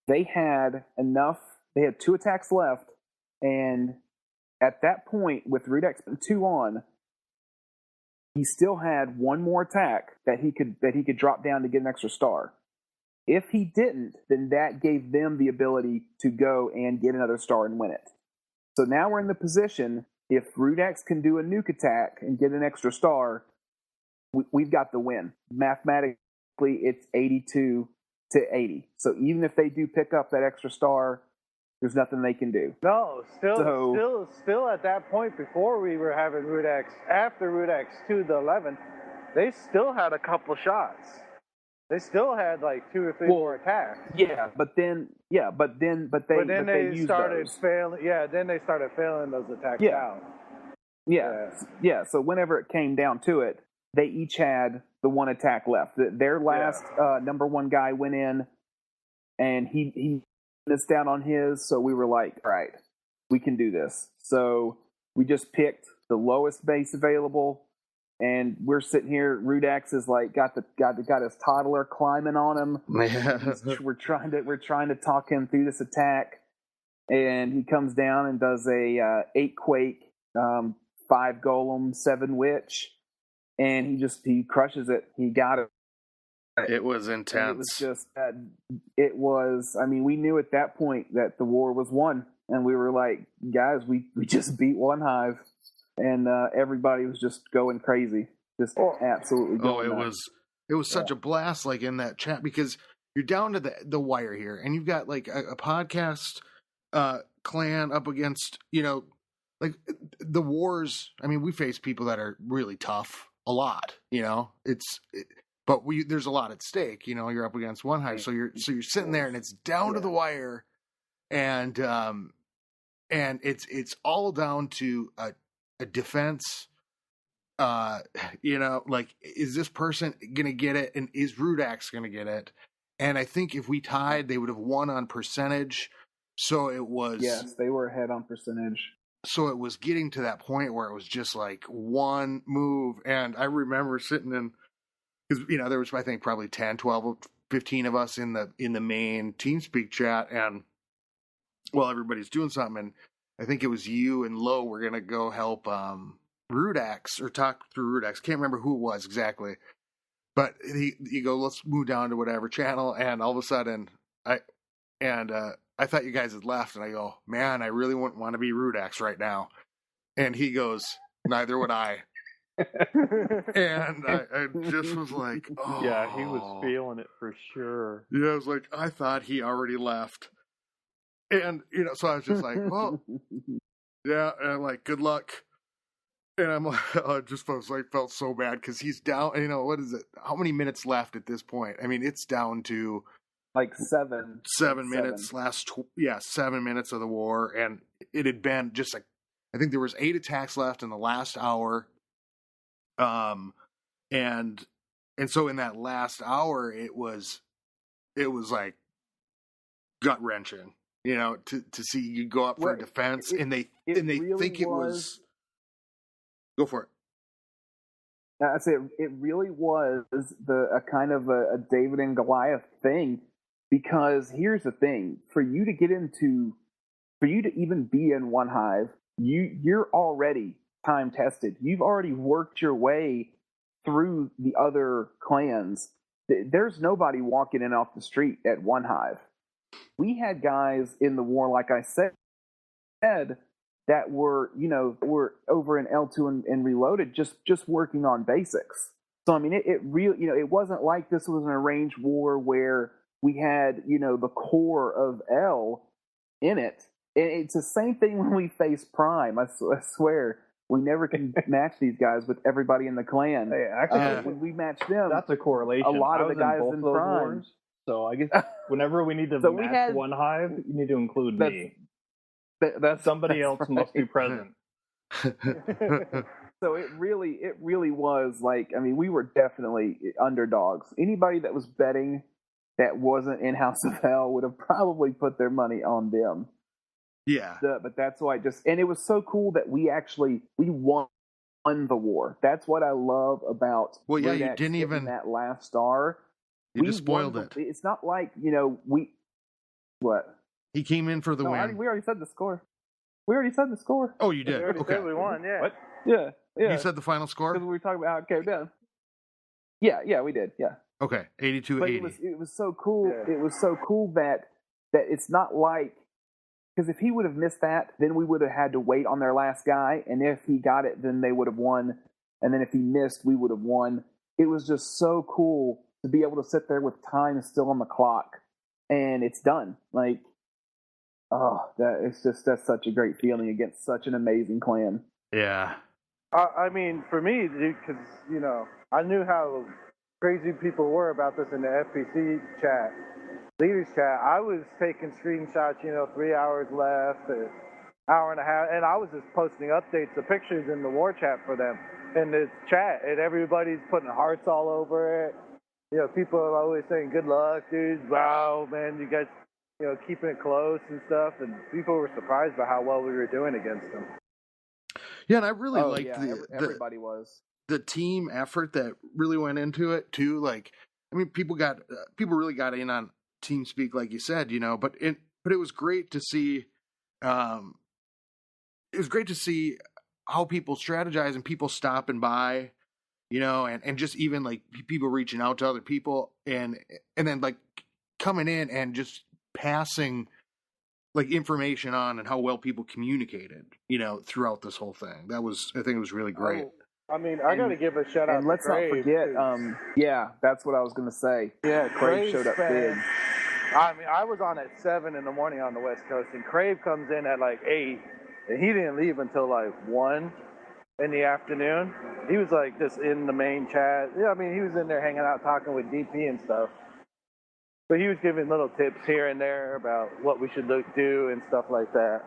they had enough. They had 2 attacks left, and at that point, with Rudex 2 on, he still had 1 more attack that he could drop down to get an extra star. If he didn't, then that gave them the ability to go and get another star and win it. So now we're in the position, if Rudex can do a nuke attack and get an extra star, we've got the win. Mathematically, it's 82 to 80. So even if they do pick up that extra star, there's nothing they can do. No, still at that point, before we were having Rudex, after Rudex 2 to 11, they still had a couple shots. They still had like 2 or 3 more attacks. But then they started failing. Yeah, then they started failing those attacks out. Yeah. So whenever it came down to it, they each had the 1 attack left. Their last number 1 guy went in, and he missed out on his. So we were like, all right, we can do this. So we just picked the lowest base available, and we're sitting here. Rudex is like got his toddler climbing on him. We're trying to talk him through this attack, and he comes down and does a 8 Quake, 5 Golem, 7 Witch. And he crushes it. He got it. It was intense. It was I mean, we knew at that point that the war was won. And we were like, guys, we just beat OneHive. And everybody was just going crazy. Just absolutely going nuts. It was such a blast, like, in that chat, because you're down to the wire here. And you've got, like, a podcast clan up against, like, the wars. I mean, we face people that are really tough. A lot, but there's a lot at stake. You're up against OneHive, so you're sitting there, and it's down to the wire, and it's all down to a defense. Like, is this person gonna get it, and is Rudex gonna get it? And I think if we tied, they would have won on percentage. So it was they were ahead on percentage. So it was getting to that point where it was just like one move. And I remember sitting in, because, there was, I think, probably 10, 12, 15 of us in the main TeamSpeak chat. And, well, everybody's doing something. And I think it was you and Lo were going to go help Rudex, or talk through Rudex. Can't remember who it was exactly. But you go, let's move down to whatever channel. And all of a sudden, I thought you guys had left, and I go, man, I really wouldn't want to be Rudex right now. And he goes, neither would I. And I just was like, oh. Yeah, he was feeling it for sure. Yeah, I was like, I thought he already left. And, so I was just like, well, yeah, and I'm like, good luck. And I'm like, I just felt so bad, because he's down, what is it? How many minutes left at this point? I mean, it's down to like 7 minutes, 7 minutes of the war. And it had been just like, I think there was 8 attacks left in the last hour. And so in that last hour, it was like gut wrenching, to see you go up for a defense, and they really think it was, go for it. I say it really was a kind of a David and Goliath thing. Because here's the thing, for you to even be in OneHive, you're already time tested. You've already worked your way through the other clans. There's nobody walking in off the street at OneHive. We had guys in the war, like I said, that were over in L2 and Reloaded, just working on basics. So I mean, it really, it wasn't like this was an arranged war where we had, the core of L in it. And it's the same thing when we face Prime. I swear. we never can match these guys with everybody in the clan. Hey, actually, when we match them, that's a correlation. A lot I of the was guys both in those prime. wars, so I guess whenever we need to So we match had- OneHive, you need to include me. That's Somebody else right. must be present. So it really was like, I mean, we were definitely underdogs. Anybody that was betting that wasn't in House of Hell would have probably put their money on them. Yeah. But that's why and it was so cool that we won the war. That's what I love about. Well, yeah, you Rodax didn't hitting even that last star. You We just spoiled won it. It's not like what He came in for the win. we already said the score. We already said the score. Oh, you We did. already Okay. said we won, yeah. What? Yeah. You said the final score? Because we were talking about how it came down. Yeah, we did. Yeah. Okay, 82-80. But it was so cool. Yeah. It was so cool that it's not like, because if he would have missed that, then we would have had to wait on their last guy, and if he got it, then they would have won, and then if he missed, we would have won. It was just so cool to be able to sit there with time still on the clock, and it's done. Like, that's such a great feeling against such an amazing clan. Yeah. I mean, for me, because, I knew how crazy people were about this in the FPC chat, leaders chat. I was taking screenshots, 3 hours left, an hour and a half, and I was just posting updates of pictures in the war chat for them in the chat, and everybody's putting hearts all over it. People are always saying, good luck, dude. Wow, man, you guys, keeping it close and stuff, and people were surprised by how well we were doing against them. Yeah, and I really liked everybody was. The team effort that really went into it too. Like, I mean, people really got in on TeamSpeak, like you said, but it was great to see. It was great to see how people strategize and people stopping by, and just even like people reaching out to other people and then like coming in and just passing like information on and how well people communicated, throughout this whole thing. I think it was really great. I mean, I got to give a shout out. And let's not forget, that's what I was going to say. Yeah, Crave showed up big. I mean, I was on at 7 in the morning on the West Coast, and Crave comes in at like 8, and he didn't leave until like 1 in the afternoon. He was like just in the main chat. Yeah, I mean, he was in there hanging out, talking with DP and stuff. But he was giving little tips here and there about what we should do and stuff like that.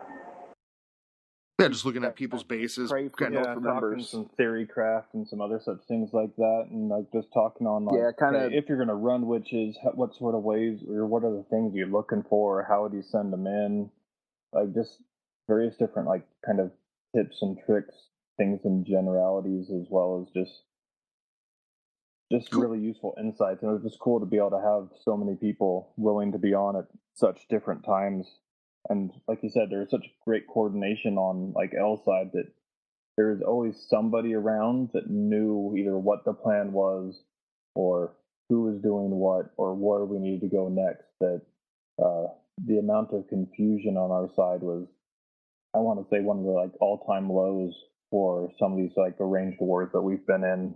Yeah, just looking at people's bases. Talking some theory craft and some other such things like that, and like just talking on like, if you're going to run witches, what sort of ways or what are the things you're looking for? How would you send them in? Like just various different like kind of tips and tricks, things in generalities, as well as just cool. Really useful insights. And it was just cool to be able to have so many people willing to be on at such different times. And like you said, there's such great coordination on like L's side that there was always somebody around that knew either what the plan was or who was doing what or where we needed to go next. That the amount of confusion on our side was, I want to say, one of the like all-time lows for some of these like arranged wars that we've been in.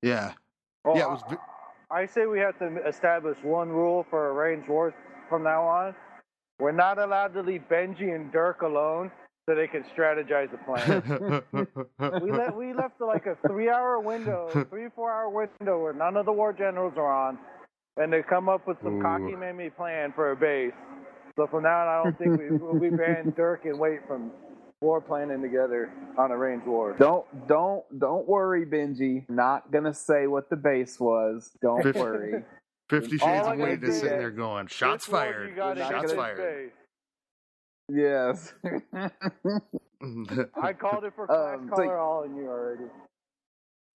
Yeah. Well, yeah, it was. I say we have to establish one rule for arranged wars from now on. We're not allowed to leave Benji and Dirk alone so they can strategize the plan. we left like a 3-hour window, 3-4-hour window where none of the war generals are on, and they come up with some cocky mammy plan for a base. So from now on, I don't think we ban Dirk and Wait from war planning together on arranged war. Don't worry, Benji. Not gonna say what the base was. Don't worry. 50 Shades of Wade is sitting there going, shots fired. Shots fired. Yes. I called it for class color all in you already.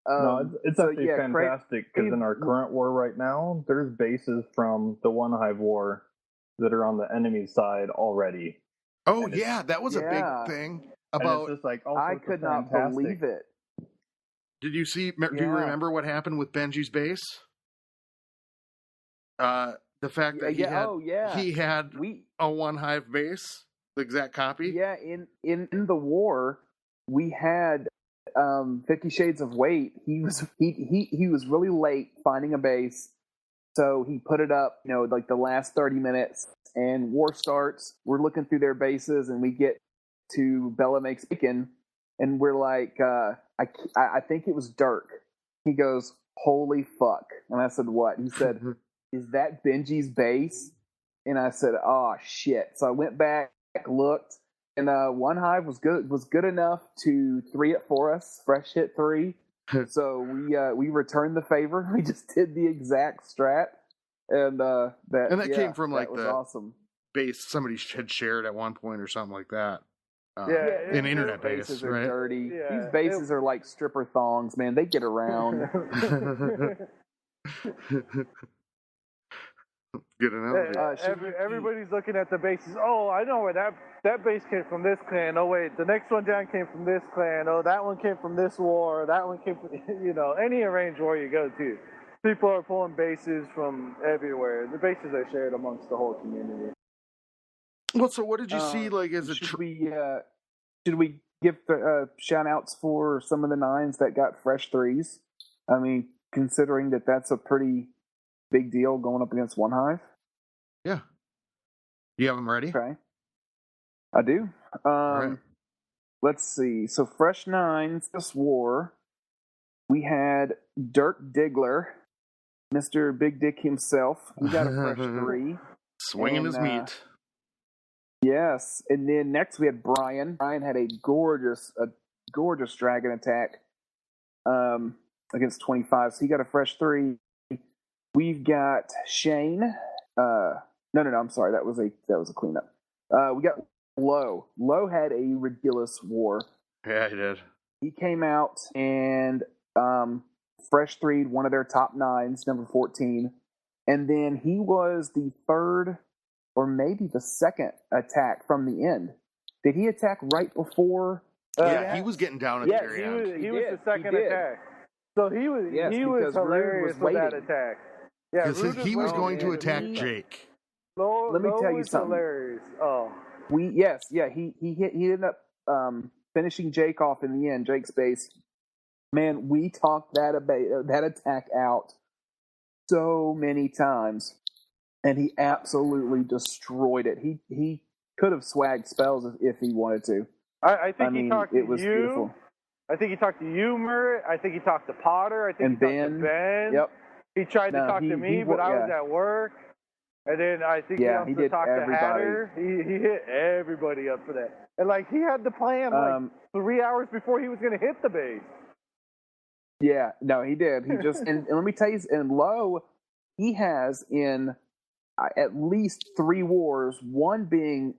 No, it's actually fantastic because in our current war right now, there's bases from the OneHive war that are on the enemy side already. Oh, yeah, that was a big thing. About just like, I could not believe it. Did you see? Do you remember what happened with Benji's base? The fact that he had a OneHive base, the exact copy. Yeah, in the war, we had 50 Shades of Wait. He was really late finding a base, so he put it up. Like the last 30 minutes, and war starts. We're looking through their bases, and we get to Bella Makes Bacon, and we're like, I think it was Dirk. He goes, "Holy fuck!" And I said, "What?" He said, "Is that Benji's base?" And I said, "Oh shit!" So I went back, looked, and OneHive was good enough to 3 it for us, fresh hit 3. So we returned the favor. We just did the exact strat, and that came from that was awesome. Base somebody had shared at one point or something like that. An internet base, bases right? are dirty. Yeah, These bases are like stripper thongs, man. They get around. Good enough. Everybody's looking at the bases. Oh, I know where that base came from this clan. Oh wait, the next one down came from this clan. Oh, that one came from this war. That one came from any arranged war you go to. People are pulling bases from everywhere. The bases are shared amongst the whole community. Well, so what did you see as a should we give the shout outs for some of the 9s that got fresh 3s? I mean, considering that's a pretty big deal going up against OneHive. Yeah. You have them ready? Okay. I do. Right. Let's see. So fresh 9s this war, we had Dirk Diggler, Mr. Big Dick himself. He got a fresh 3. Swinging his meat. Yes. And then next we had Brian. Brian had a gorgeous dragon attack against 25. So he got a fresh 3. We've got Shane. No, I'm sorry. That was a cleanup. We got Lowe. Lowe had a ridiculous war. Yeah, he did. He came out and fresh 3'd one of their top 9s, number 14. And then he was the 3rd or maybe the 2nd attack from the end. Did he attack right before? He was getting down at the very end. He was the 2nd attack. So he was hilarious with that attack. Yeah, because he was going to attack Jake. Let me tell you something. Hilarious. Oh, he ended up finishing Jake off in the end. Jake's base. Man, we talked that attack out so many times, and he absolutely destroyed it. He could have swagged spells if he wanted to. I think he talked to you. Beautiful. I think he talked to you, Mert. I think he talked to Potter. I think he talked to Ben. Yep. He tried to talk to me, but I was at work. And then I think he also talked to Hatter. He hit everybody up for that. And he had the plan 3 hours before he was going to hit the base. Yeah, no, he did. He just and let me tell you, and Lowe, he has in at least 3 wars, one being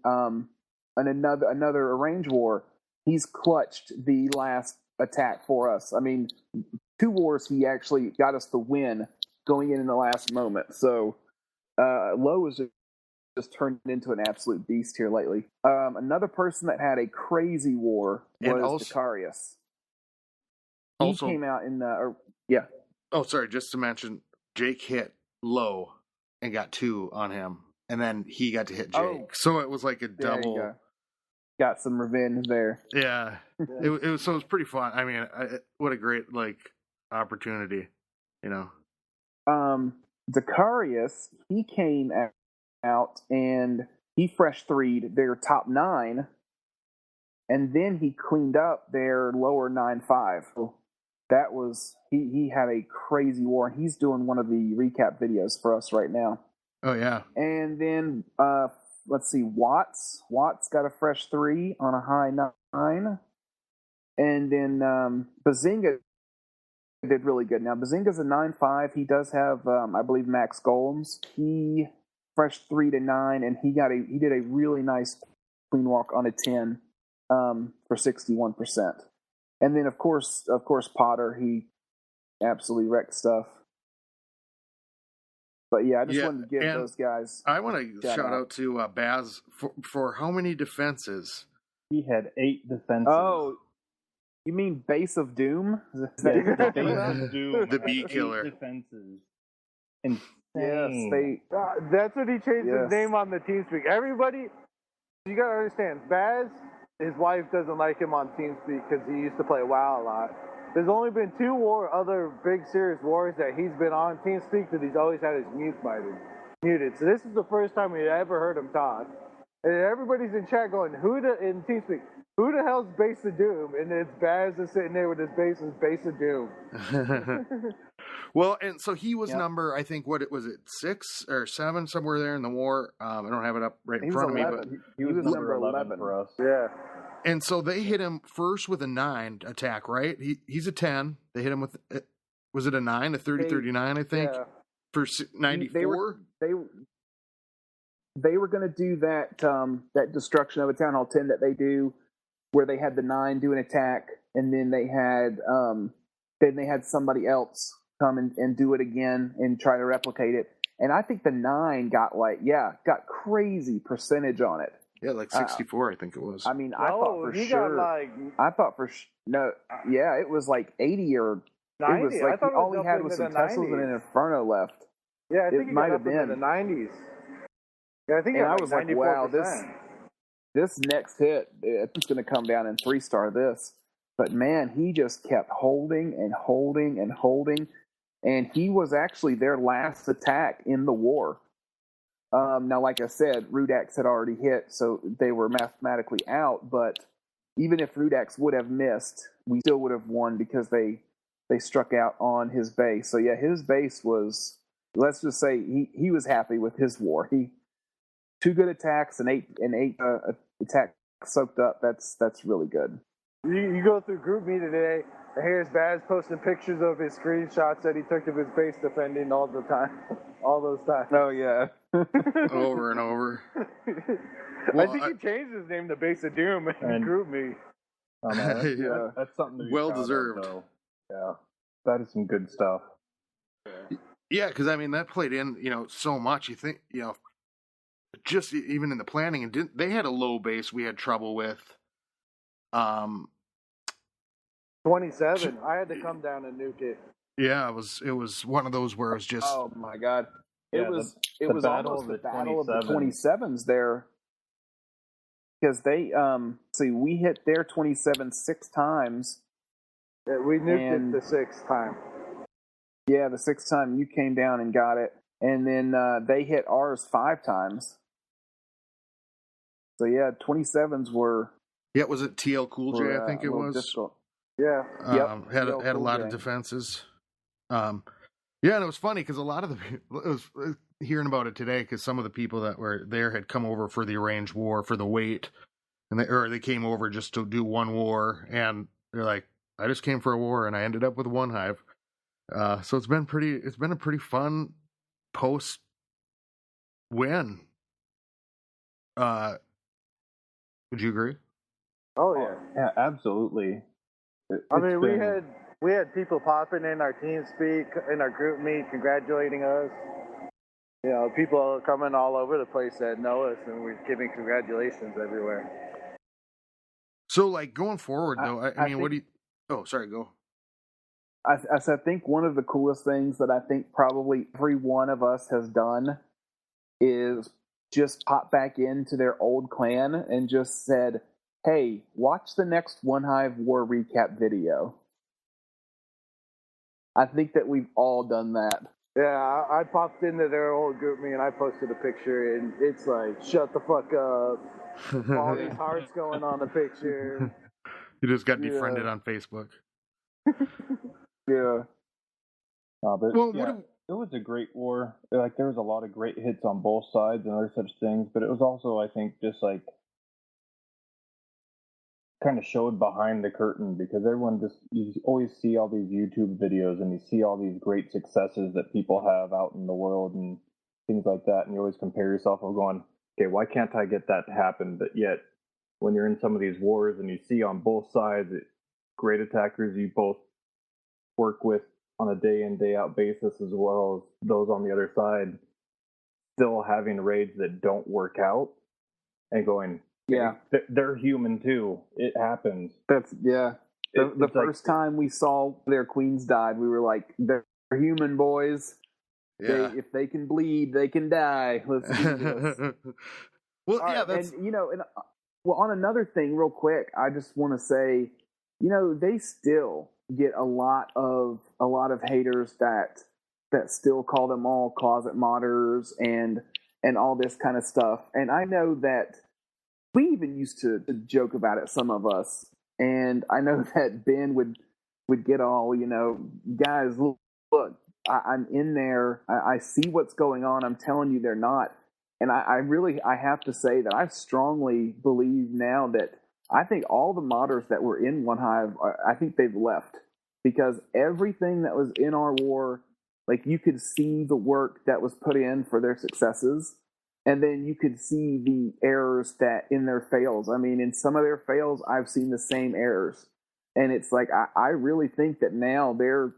another arranged war. He's clutched the last attack for us. I mean, 2 wars he actually got us the win going in the last moment. So Lowe has just turned into an absolute beast here lately. Another person that had a crazy war was Dicarius. He came out in yeah. Oh, sorry. Just to mention, Jake hit Lowe and got 2 on him, and then he got to hit Jake. Oh, so it was like a double. Got some revenge there. Yeah, it was pretty fun. I mean, what a great opportunity, Dicarius, he came out and he fresh 3'd their top 9, and then he cleaned up their lower 9-5. So that was he had a crazy war. He's doing one of the recap videos for us right now. Oh yeah. And then let's see, Watts got a fresh 3 on a high 9, and then Bazinga did really good. Now Bazinga's a 9-5. He does have I believe max golems. He fresh 3 to 9, and he did a really nice clean walk on a 10 for 61%. And then of course Potter, he absolutely wrecked stuff. But yeah, I just wanted to give those guys. I want to shout out to Baz for how many defenses? He had 8 defenses. Oh, you mean Base of Doom? The Bee Killer. 8 defenses. Insane. Yes, that's what he changed his name on the TeamSpeak. Everybody, you gotta understand, Baz, his wife doesn't like him on TeamSpeak because he used to play WoW a lot. There's only been 2 other big serious wars that he's been on TeamSpeak that he's always had his mute muted. So this is the first time we ever heard him talk. And everybody's in chat going, in TeamSpeak, Who the hell's Base of Doom? And it's Baz is sitting there with his Base of Doom. Well, and so he was number, I think, what was it, 6 or 7, somewhere there in the war. I don't have it up right in front of me, but he was number 11 for us. Yeah. And so they hit him first with a 9 attack, right? He's a 10. They hit him with, was it a 9, a 30-39, I think, for 94? They were going to do that that destruction of a Town Hall 10 that they do, where they had the 9 do an attack, and then they had somebody else come and do it again and try to replicate it. And I think the 9 got crazy percentage on it. Yeah, like 64, I think it was. I mean, I thought for sure. It was like 80 or 90. It was like all he had was some Teslas and an Inferno left. Yeah, I think it might have been in the 90s. Yeah, I think I was like, wow, this next hit, it's going to come down in 3-star this. But man, he just kept holding and holding and holding. And he was actually their last attack in the war. Now, like I said, Rudax had already hit, so they were mathematically out. But even if Rudax would have missed, we still would have won because they struck out on his base. So yeah, his base was, let's just say he was happy with his war. 2 good attacks and eight attacks soaked up. That's really good. You go through group me today, and here's Baz posting pictures of his screenshots that he took of his base defending all the time, all those times. Oh yeah, over and over. Well, I think he changed his name to Base of Doom in group me. That's something to be well proud deserved. Of, though. Yeah, that is some good stuff. Yeah, because I mean that played in so much. You think just even in the planning, and they had a low base we had trouble with. 27. I had to come down and nuke it. Yeah, it was one of those where it was just. Oh my god! It was almost the battle of the 27s there, because they we hit their 27 6 times. Yeah, we nuked it the 6th time. Yeah, the 6th time you came down and got it, and then they hit ours 5 times. So yeah, 27s were. Yeah, was it TL Cool J? I think it was. Difficult. Yeah. Had a lot of defenses. Yeah, and it was funny because a lot of it was hearing about it today because some of the people that were there had come over for the arranged war for the wait, and they came over just to do one war, and they're like, I just came for a war, and I ended up with OneHive. So it's been a pretty fun post win. Would you agree? Oh yeah. Yeah, absolutely. We had people popping in our team speak in our group meet, congratulating us. People coming all over the place that know us, and we're giving congratulations everywhere. So, like going forward, though, I mean, what do you? Oh, sorry, go. I think one of the coolest things that I think probably every one of us has done is just pop back into their old clan and just said, hey, watch the next OneHive War recap video. I think that we've all done that. Yeah, I popped into their old group me and I posted a picture, and it's like, shut the fuck up. All these hearts going on the picture. You just got defriended on Facebook. Yeah. It was a great war. Like, there was a lot of great hits on both sides and other such things, but it was also, I think, just like kind of showed behind the curtain, because you always see all these YouTube videos and you see all these great successes that people have out in the world and things like that, and you always compare yourself of going, okay, why can't I get that to happen? But yet when you're in some of these wars and you see on both sides great attackers you both work with on a day in, day out basis, as well as those on the other side still having raids that don't work out, and going, yeah, they're human too. It happens. The first time we saw their queens died, we were like, they're human, boys. Yeah. If they can bleed, they can die. Let's do this. Well, yeah, that's... And, on another thing, real quick, I just want to say, they still get a lot of haters that still call them all closet modders and all this kind of stuff. And I know that we even used to joke about it, some of us. And I know that Ben would get all, guys, look, I'm in there. I see what's going on. I'm telling you they're not. And I have to say that I strongly believe now that I think all the modders that were in OneHive, I think they've left. Because everything that was in our war, like you could see the work that was put in for their successes. And then you could see the errors that in their fails. I mean, in some of their fails, I've seen the same errors. And it's like, I really think that now they're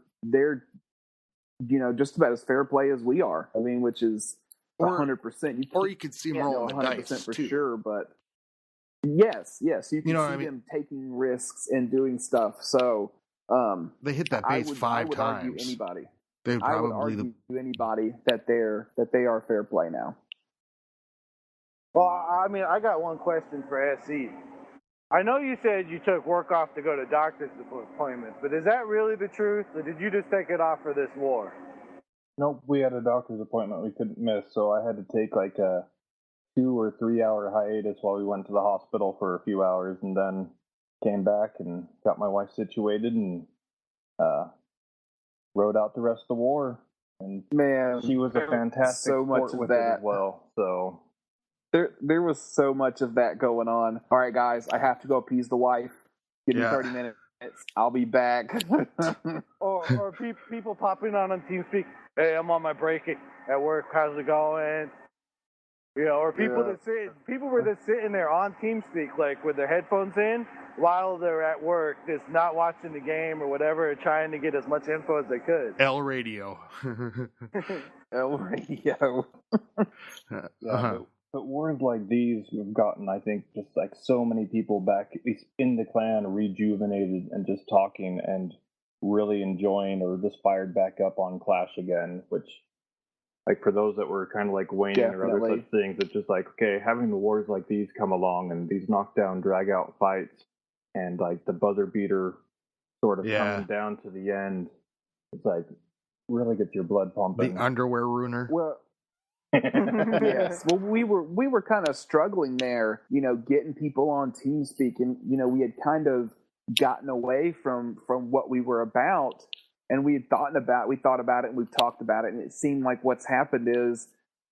just about as fair play as we are. I mean, which is 100%. Or you could see them rolling the dice, for too. Sure, but yes, you can see them taking risks and doing stuff. So they hit that base 5 times. Argue anybody. I would argue anybody that they are fair play now. Well, I mean, I got one question for SC. I know you said you took work off to go to doctor's appointments, but is that really the truth, or did you just take it off for this war? Nope, we had a doctor's appointment we couldn't miss, so I had to take like a 2 or 3 hour hiatus while we went to the hospital for a few hours, and then came back and got my wife situated and rode out the rest of the war. And man, she was a fantastic so much of that as well. So there was so much of that going on. All right, guys, I have to go appease the wife. Give me 30 minutes. I'll be back. or people popping on TeamSpeak. Hey, I'm on my break at work. How's it going? Or people were just sitting there on TeamSpeak, like with their headphones in, while they're at work, just not watching the game or whatever, trying to get as much info as they could. L radio. L radio. But wars like these have gotten, I think, just like so many people back, at least in the clan, rejuvenated and just talking and really enjoying or just fired back up on Clash again, which, like, for those that were kind of like waning or other such things, it's just like, okay, having the wars like these come along and these knockdown, drag out fights and like the buzzer beater sort of coming down to the end, it's like really gets your blood pumping. The underwear ruiner. Well, yes. Well, we were kind of struggling there, getting people on TeamSpeak, and we had kind of gotten away from what we were about. And we thought about it, and we've talked about it, and it seemed like what's happened is,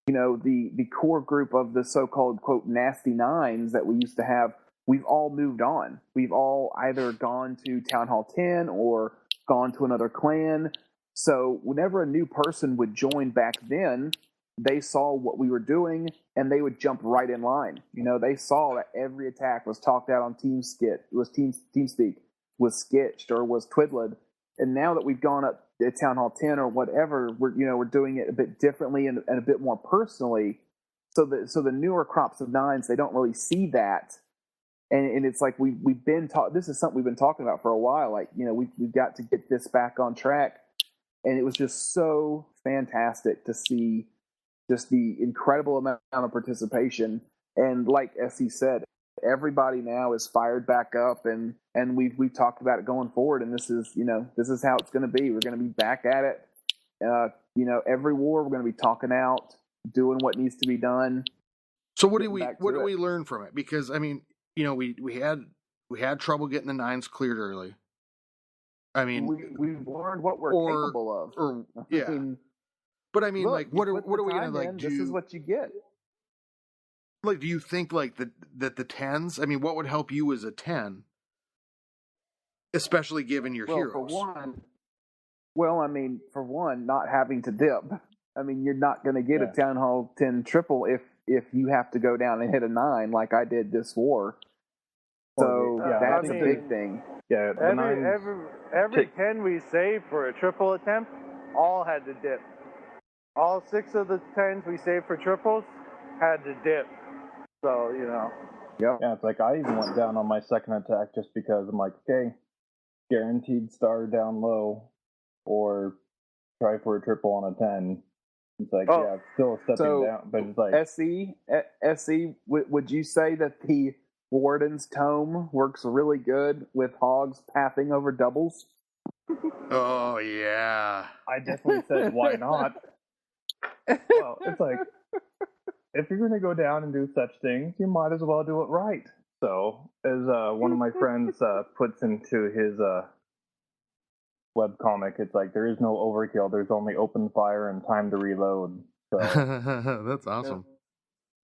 the core group of the so-called, quote, nasty nines that we used to have, we've all moved on. We've all either gone to Town Hall 10 or gone to another clan. So whenever a new person would join back then, they saw what we were doing, and they would jump right in line. They saw that every attack was talked out on TeamSpeak, was sketched, or was twiddled. And now that we've gone up to Town Hall 10 or whatever, we're doing it a bit differently and a bit more personally. So the newer crops of nines, they don't really see that. And it's like we've been this is something we've been talking about for a while. Like, we've got to get this back on track. And it was just so fantastic to see just the incredible amount of participation. And like SC said, everybody now is fired back up, and we've talked about it going forward, and this is how it's going to be. We're going to be back at it. Every war we're going to be talking out, doing what needs to be done. So what do we learn from it? Because I mean, we had trouble getting the nines cleared early. I mean, we've learned what we're capable of. But I mean, look, like, what are we going to like do? This is what you get. Like, do you think like that the 10s? I mean, what would help you as a 10, especially given your heroes? For one, not having to dip. I mean, you're not going to get a Town Hall 10 triple if you have to go down and hit a 9 like I did this war. So that's a big thing. Yeah, every 10 we saved for a triple attempt, all had to dip. All 6 of the 10s we saved for triples had to dip. So, Yeah, it's like I even went down on my second attack just because I'm like, okay, guaranteed star down low, or try for a triple on a 10. It's like, it's still stepping down, but it's like... SE, would you say that the Warden's Tome works really good with hogs pathing over doubles? Oh, yeah. I definitely said, why not? Well, it's like... if you're going to go down and do such things, you might as well do it right. So, as one of my friends puts into his webcomic, it's like, there is no overkill. There's only open fire and time to reload. So That's awesome.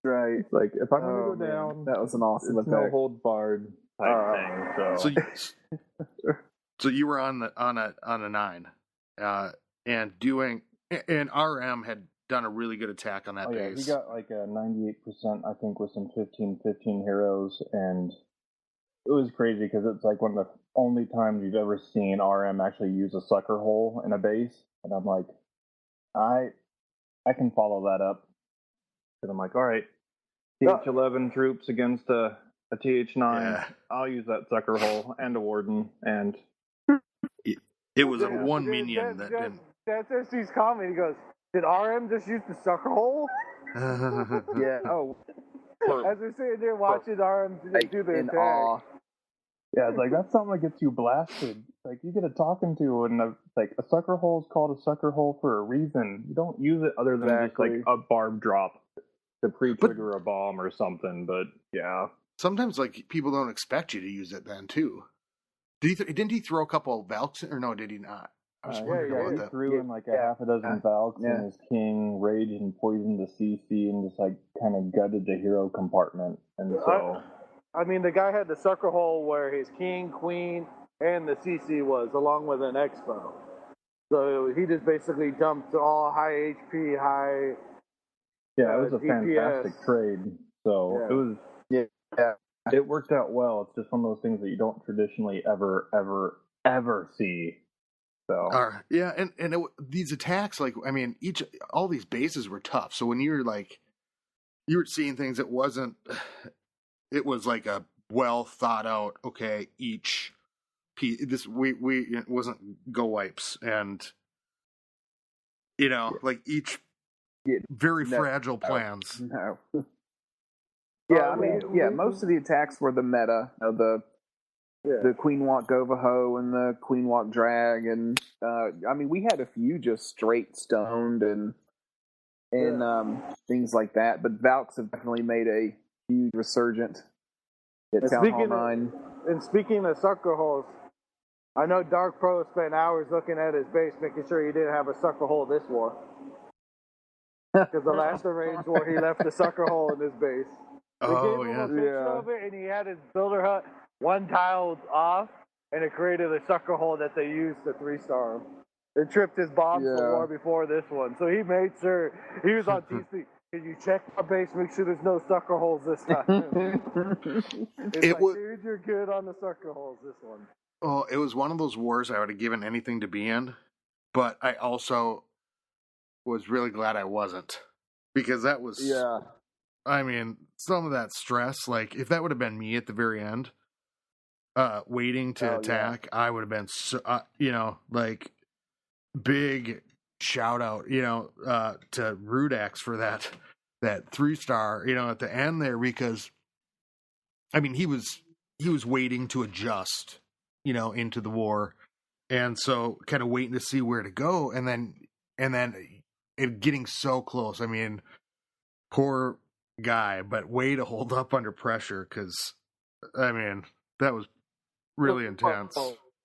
Right. it's like, if I'm going to go down, that was an awesome it's no hold barred type thing. So you were on a 9, and RM had done a really good attack on that base. Yeah, he got like a 98%, I think, with some 15 heroes, and it was crazy because it's like one of the only times you've ever seen RM actually use a sucker hole in a base, and I'm like, I can follow that up. Because I'm like, all right, TH11 troops against a TH9. Yeah. I'll use that sucker hole and a warden, and it was one minion that didn't. That's SC's comment. He goes, "Did RM just use the sucker hole?" Yeah. Oh. As we're sitting there watching RM do the attack. Awe. Yeah, it's like, that's something that gets you blasted. Like, you get a talking to, and a sucker hole is called a sucker hole for a reason. You don't use it other than just like a barb drop to pre-trigger a bomb or something. But yeah, sometimes like people don't expect you to use it then too. Didn't he throw a couple of Valks, or no? Did he not? I was wondering about that. He threw in like a half a dozen Valks and his king, rage and poisoned the CC, and just like kind of gutted the hero compartment. And so. I mean, the guy had the sucker hole where his king, queen, and the CC was, along with an expo. So he just basically dumped all high HP, high. Yeah, it was a fantastic trade. So it was. Yeah, it worked out well. It's just one of those things that you don't traditionally ever see. So these attacks, like, I mean, all these bases were tough. So when you were seeing things, it was like a well thought out. Okay, each piece. It wasn't go wipes, and like each very fragile plans. No. Yeah, I mean, most of the attacks were the meta of the Queen Walk Govaho and the Queen Walk Drag, and I mean, we had a few just straight stoned and things like that. But Valks have definitely made a huge resurgent at Town Hall 9. And speaking of sucker holes, I know Dark Pro spent hours looking at his base, making sure he didn't have a sucker hole this war. Because the last Arrange war, he left a sucker hole in his base. We gave him a picture of it, and he had his builder hut one tiled off, and it created a sucker hole that they used to 3-star him. It tripped his bombs the war before this one, so he made sure he was on TC. Can you check our base? Make sure there's no sucker holes this time. Dude, you're good on the sucker holes this one. Oh, it was one of those wars I would have given anything to be in, but I also was really glad I wasn't, because that was I mean, some of that stress, like if that would have been me at the very end, waiting to attack, I would have been so, like, big shout out, to Rudex for that 3-star, at the end there, because I mean, he was waiting to adjust, into the war, and so kind of waiting to see where to go, and then it getting so close. I mean, poor guy, but way to hold up under pressure, because I mean, that was really intense.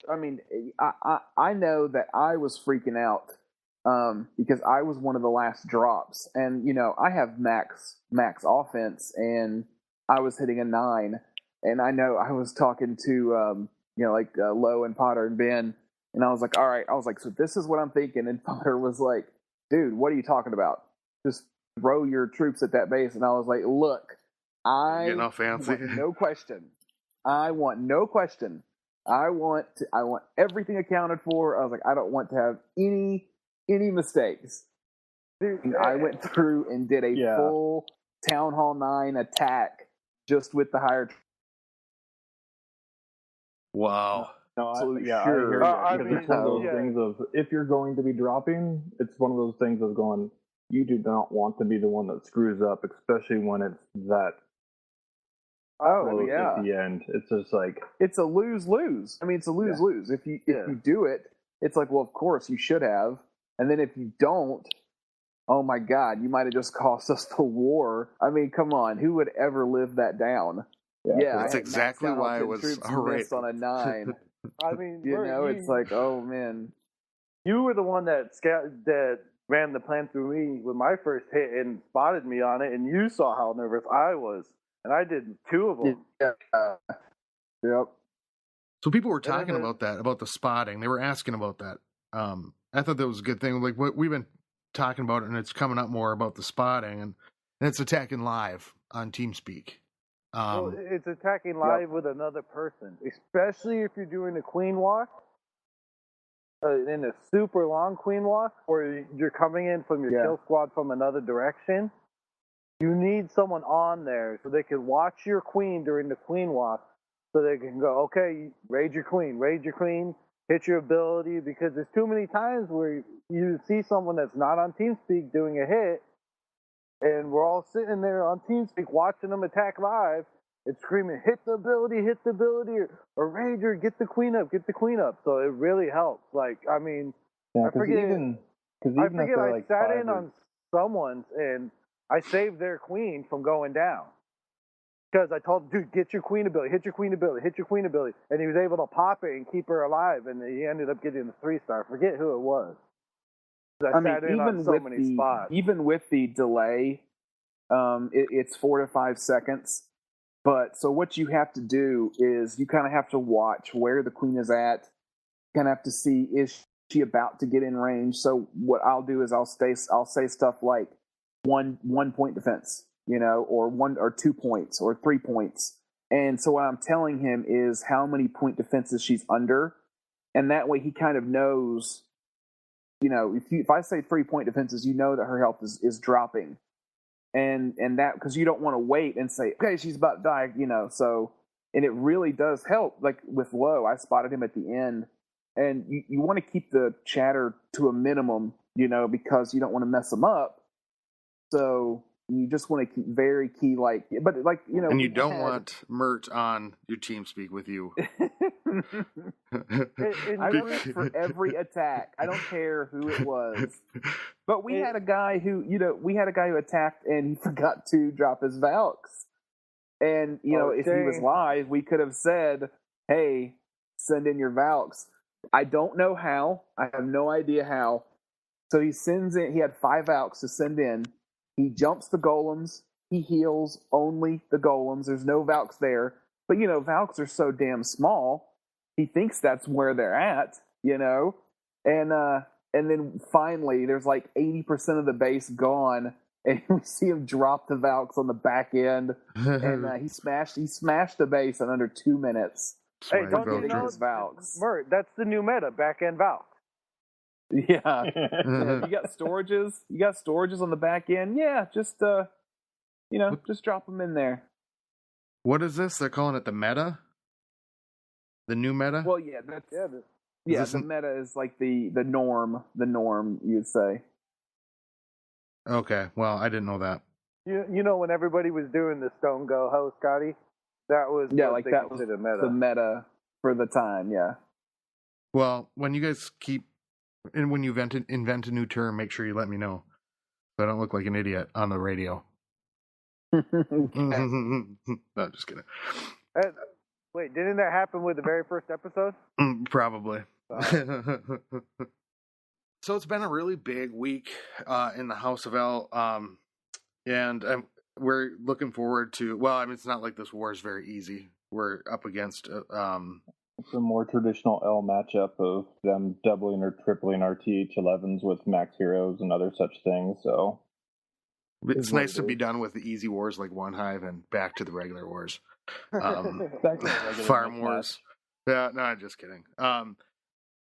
I mean, I know that I was freaking out because I was one of the last drops, and I have max offense, and I was hitting a 9, and I know I was talking to Lowe and Potter and Ben, and I was like, all right, so this is what I'm thinking, and Potter was like, dude, what are you talking about? Just throw your troops at that base. And I was like, look, I want no question. I want no question. I want everything accounted for. I was like, I don't want to have any mistakes. And I went through and did a full Town Hall 9 attack just with the higher. Wow. No, I hear you. It's one of those things of, if you're going to be dropping, it's one of those things of going, you do not want to be the one that screws up, especially when it's that close at the end. It's just like, it's a lose-lose. I mean, it's a lose-lose. If you do it, it's like, well, of course you should have. And then if you don't, oh my God, you might have just cost us the war. I mean, come on, who would ever live that down? Yeah, that's exactly why it was all right on a 9. I mean, It's like, oh man, you were the one that ran the plan through me with my first hit and spotted me on it, and you saw how nervous I was, and I did 2 of them. Yep. So people were talking about that, about the spotting. They were asking about that. I thought that was a good thing. Like what we've been talking about, and it's coming up more about the spotting, and it's attacking live on TeamSpeak. Well, it's attacking live with another person, especially if you're doing a queen walk, in a super long queen walk, or you're coming in from your kill squad from another direction. You need someone on there so they can watch your queen during the queen walk, so they can go, okay, raid your queen, hit your ability, because there's too many times where you see someone that's not on TeamSpeak doing a hit, and we're all sitting there on TeamSpeak watching them attack live and screaming, hit the ability, or Rager, get the queen up. So it really helps. Like, I mean, I forget I sat in on someone's and I saved their queen from going down. Because I told him, dude, get your queen ability, hit your queen ability. And he was able to pop it and keep her alive, and he ended up getting the 3-star. I forget who it was. I mean, even with the delay, it's 4 to 5 seconds. But so what you have to do is you kind of have to watch where the queen is at. You kind of have to see, is she about to get in range? So what I'll do is I'll say stuff like 1 point defense, or 1 or 2 points or 3 points. And so what I'm telling him is how many point defenses she's under, and that way he kind of knows. If I say 3 point defenses, that her health is dropping, and that because you don't want to wait and say, okay, she's about to die, So, and it really does help. Like with Low, I spotted him at the end, and you want to keep the chatter to a minimum, because you don't want to mess them up. So you just want to keep very key, and you don't want Mert on your TeamSpeak with you. I root for every attack. I don't care who it was. But we had a guy who attacked and he forgot to drop his Valks. And, if he was live, we could have said, hey, send in your Valks. I don't know how. I have no idea how. So he sends in, he had 5 Valks to send in. He jumps the golems. He heals only the golems. There's no Valks there. But, Valks are so damn small. He thinks that's where they're at, And then finally, there's like 80% of the base gone. And we see him drop the Valks on the back end. And he smashed the base in under 2 minutes. Hey, don't you know, Valks. Mert, that's the new meta, back end Valks. Yeah. You got storages on the back end. Yeah, just just drop them in there. What is this? They're calling it the meta? The new meta? Well, yeah, the meta is like the norm, you'd say. Okay, well, I didn't know that. When everybody was doing the Stone Go Ho, Scotty, that was that was the meta for the time, yeah. Well, when you guys when you invent a new term, make sure you let me know, so I don't look like an idiot on the radio. No, just kidding. Wait, didn't that happen with the very first episode? Probably. So it's been a really big week in the House of L, and we're looking forward to. Well, I mean, it's not like this war is very easy. We're up against. It's a more traditional L matchup of them doubling or tripling our TH11s with max heroes and other such things. So it's nice to be done with the easy wars like OneHive and back to the regular wars. Farm wars. Yeah, no, I'm just kidding.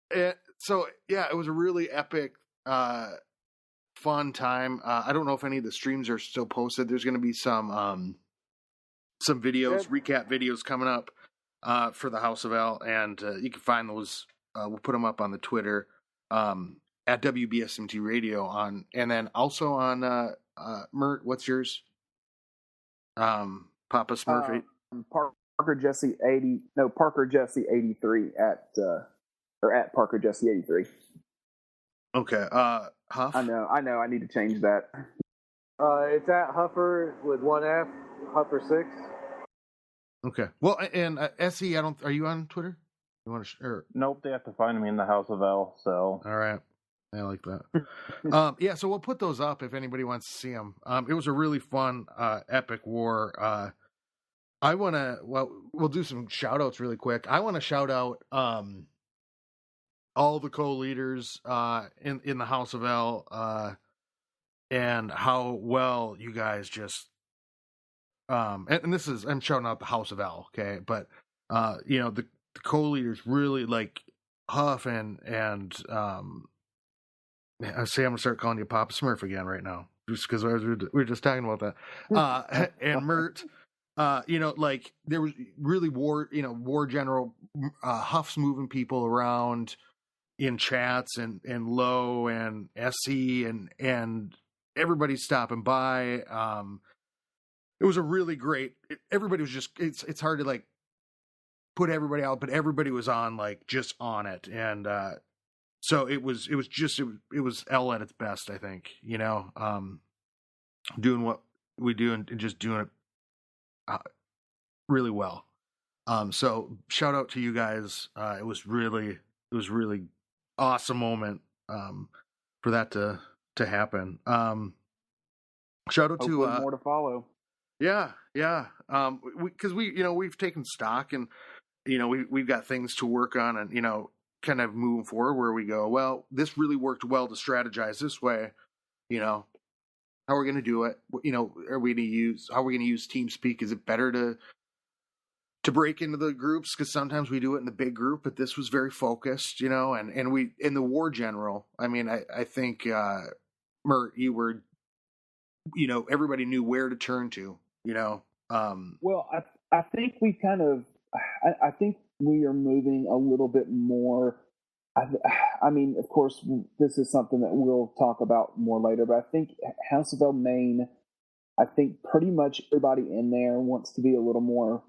It was a really epic, fun time. I don't know if any of the streams are still posted. There's going to be some videos, recap videos coming up for the House of L, and you can find those. We'll put them up on the Twitter at WBSMT Radio and then also on Mert. What's yours? Papa Smurf. Parker Jesse 80. No, Parker Jesse 83 at Parker Jesse 83. Okay. Huff. I know. I need to change that. It's at Hufer with one F, Hufer 6. Okay. Well, and SE, are you on Twitter? You want to? Nope, they have to find me in the House of L. So. All right. I like that. Yeah, so we'll put those up if anybody wants to see them. It was a really fun, epic war. I want to, we'll do some shout outs really quick. I want to shout out all the co-leaders in the House of L and how well you guys just, and this is, I'm shouting out the House of L, okay? But, the co-leaders really like Huff and I say I'm gonna start calling you Papa Smurf again right now, just because we were just talking about that. And Mert, like there was really war general. Huff's moving people around in chats and low and SC and everybody's stopping by. It was a really great. Everybody was just. It's hard to like put everybody out, but everybody was just on it and. So it was L at its best, I think, doing what we do and just doing it really well. So shout out to you guys. It was really awesome moment for that to happen. Shout out Hopefully to more to follow. Yeah. Because we've taken stock and we've got things to work on and kind of moving forward where we go, well, this really worked well to strategize this way, how are we going to do it? How are we going to use TeamSpeak? Is it better to break into the groups? Because sometimes we do it in the big group, but this was very focused, and we, in the war general, I mean, I think, Mert, you were, everybody knew where to turn to, Well, I think we kind of, I think we are moving a little bit more. I mean, of course, this is something that we'll talk about more later, but I think House of L Main, I think pretty much everybody in there wants to be a little more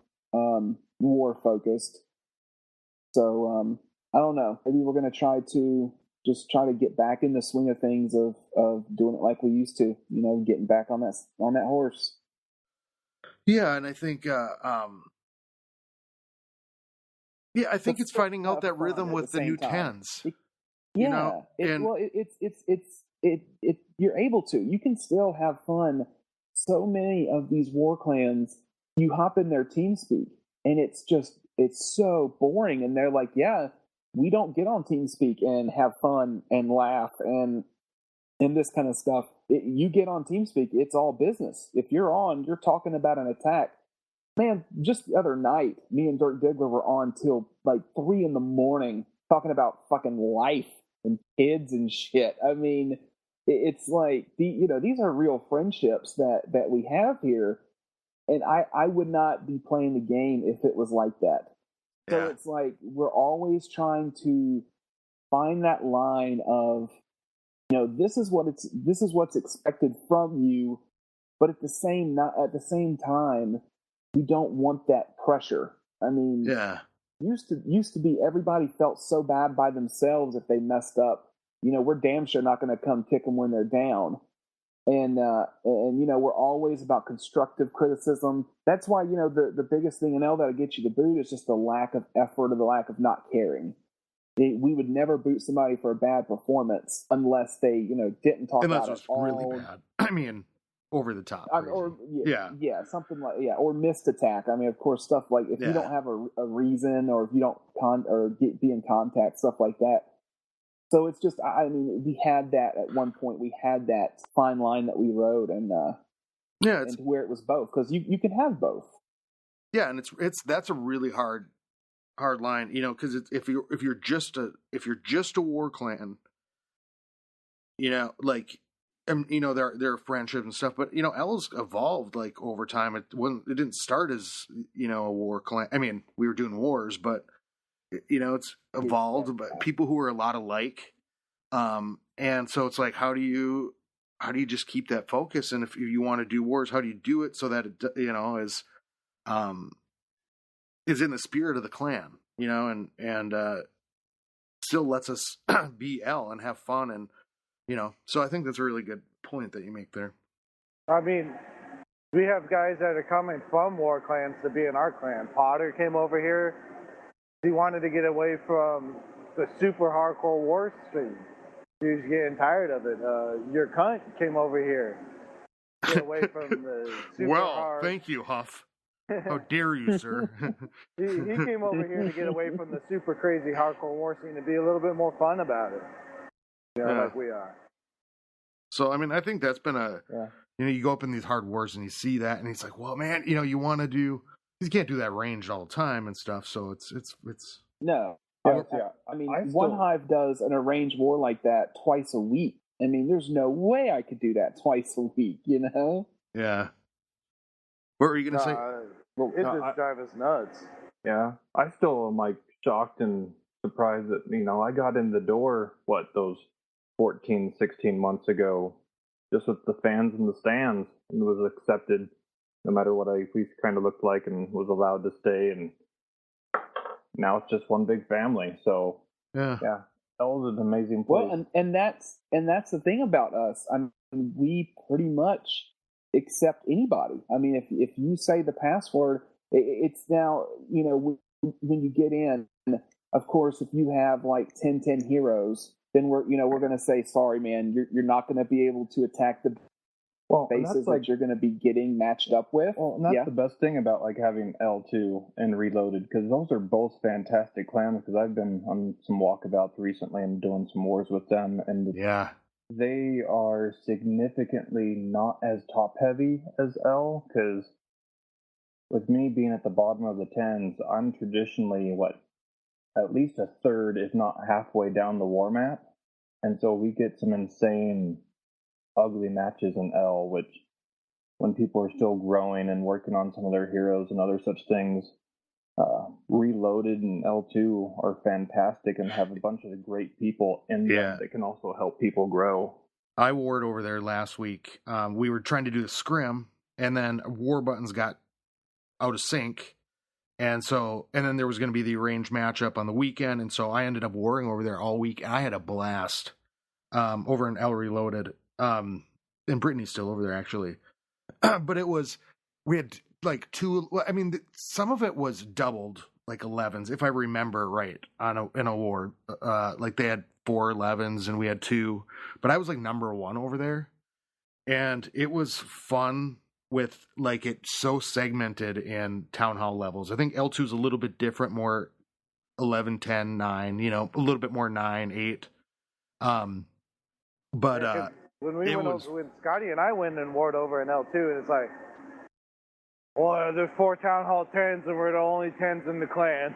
war focused. So I don't know. Maybe we're going to try to get back in the swing of things of doing it like we used to. Getting back on that horse. Yeah, and I think I think it's finding out that rhythm with the new time. tens. You're able to. You can still have fun. So many of these war clans, you hop in their TeamSpeak, and it's so boring. And they're like, yeah, we don't get on TeamSpeak and have fun and laugh and this kind of stuff. You get on TeamSpeak, it's all business. If you're talking about an attack. Man, just the other night, me and Dirk Diggler were on till like 3 a.m. talking about fucking life and kids and shit. I mean, it's like these are real friendships that we have here, and I would not be playing the game if it was like that. Yeah. So it's like we're always trying to find that line of, this is what's expected from you, but at the same time. You don't want that pressure. I mean, yeah. Used to be everybody felt so bad by themselves if they messed up. We're damn sure not going to come kick them when they're down. And we're always about constructive criticism. That's why the biggest thing in L that'll get you the boot is just the lack of effort or the lack of not caring. We would never boot somebody for a bad performance unless they didn't talk about it all. Really bad. I mean. Over the top, something like or missed attack. I mean, of course, stuff like if you don't have a reason, or if you don't be in contact, stuff like that. So it's just, I mean, we had that at one point. We had that fine line that we rode, and and where it was both, because you can have both. Yeah, and that's a really hard line, because if you're just a war clan, like. And there are friendships and stuff, but L's evolved like over time. It didn't start as a war clan. I mean, we were doing wars, but it's evolved. But people who are a lot alike, and so it's like, how do you just keep that focus? And if you want to do wars, how do you do it so that it is in the spirit of the clan? And still lets us be L and have fun, and so I think that's a really good point that you make there. I mean, we have guys that are coming from war clans to be in our clan. Potter came over here. He wanted to get away from the super hardcore war stream. He was getting tired of it. Your cunt came over here. Get away from the super hard. Thank you, Huff. How dare you, sir? he came over here to get away from the super crazy hardcore war scene and be a little bit more fun about it. Like we are. So, I mean, I think that's been you go up in these hard wars and you see that, and it's like, well, man, you want to do, you can't do that range all the time and stuff, so it's. No. Yeah. I mean, OneHive does an arranged war like that twice a week. I mean, there's no way I could do that twice a week, Yeah. What were you going to say? It just drives us nuts. Yeah. I still am, shocked and surprised that, I got in the door, those 14, 16 months ago, just with the fans in the stands, and was accepted no matter what I kind of looked like, and was allowed to stay, and now it's just one big family. So yeah, that was an amazing place. Well, and that's the thing about us. I mean, we pretty much accept anybody. I mean, if you say the password, it's now when you get in. Of course, if you have 10 heroes, then we're going to say, sorry, man, you're not going to be able to attack the bases that you're going to be getting matched up with. Well, and that's the best thing about having L2 and Reloaded, because those are both fantastic clans. Because I've been on some walkabouts recently and doing some wars with them, and they are significantly not as top heavy as L. Because with me being at the bottom of the tens, I'm traditionally at least a third, if not halfway down the war map, and so we get some insane ugly matches in L, which when people are still growing and working on some of their heroes and other such things, Reloaded and L2 are fantastic and have a bunch of great people in them that can also help people grow. I warred over there last week. We were trying to do the scrim, and then war buttons got out of sync, and then there was going to be the arranged matchup on the weekend, and so I ended up warring over there all week, and I had a blast over in L Reloaded. And Brittany's still over there, actually. But we had two, I mean, some of it was doubled, 11s, if I remember right, in a war. They had 4 11s and we had 2, but I was number 1 over there. And it was fun with, it's so segmented in town hall levels. I think L2 is a little bit different, more 11, 10, 9, a little bit more 9, 8. But, when Scotty and I went and warred over in L2, and it's there's 4 town hall 10s and we're the only 10s in the clan.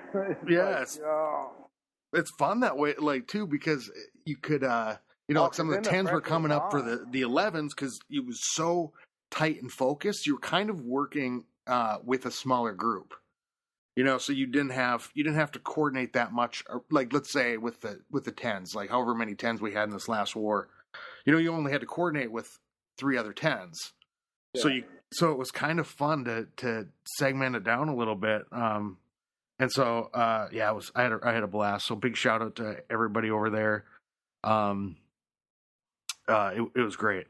It's fun that way, too, because you could, some of the 10s were coming up for the 11s because it was so tight and focused. You were kind of working with a smaller group, so you didn't have to coordinate that much. Let's say with the 10s, however many 10s we had in this last war. You only had to coordinate with 3 other 10s. Yeah. So it was kind of fun to segment it down a little bit. And so, I had a blast. So big shout out to everybody over there. It was great.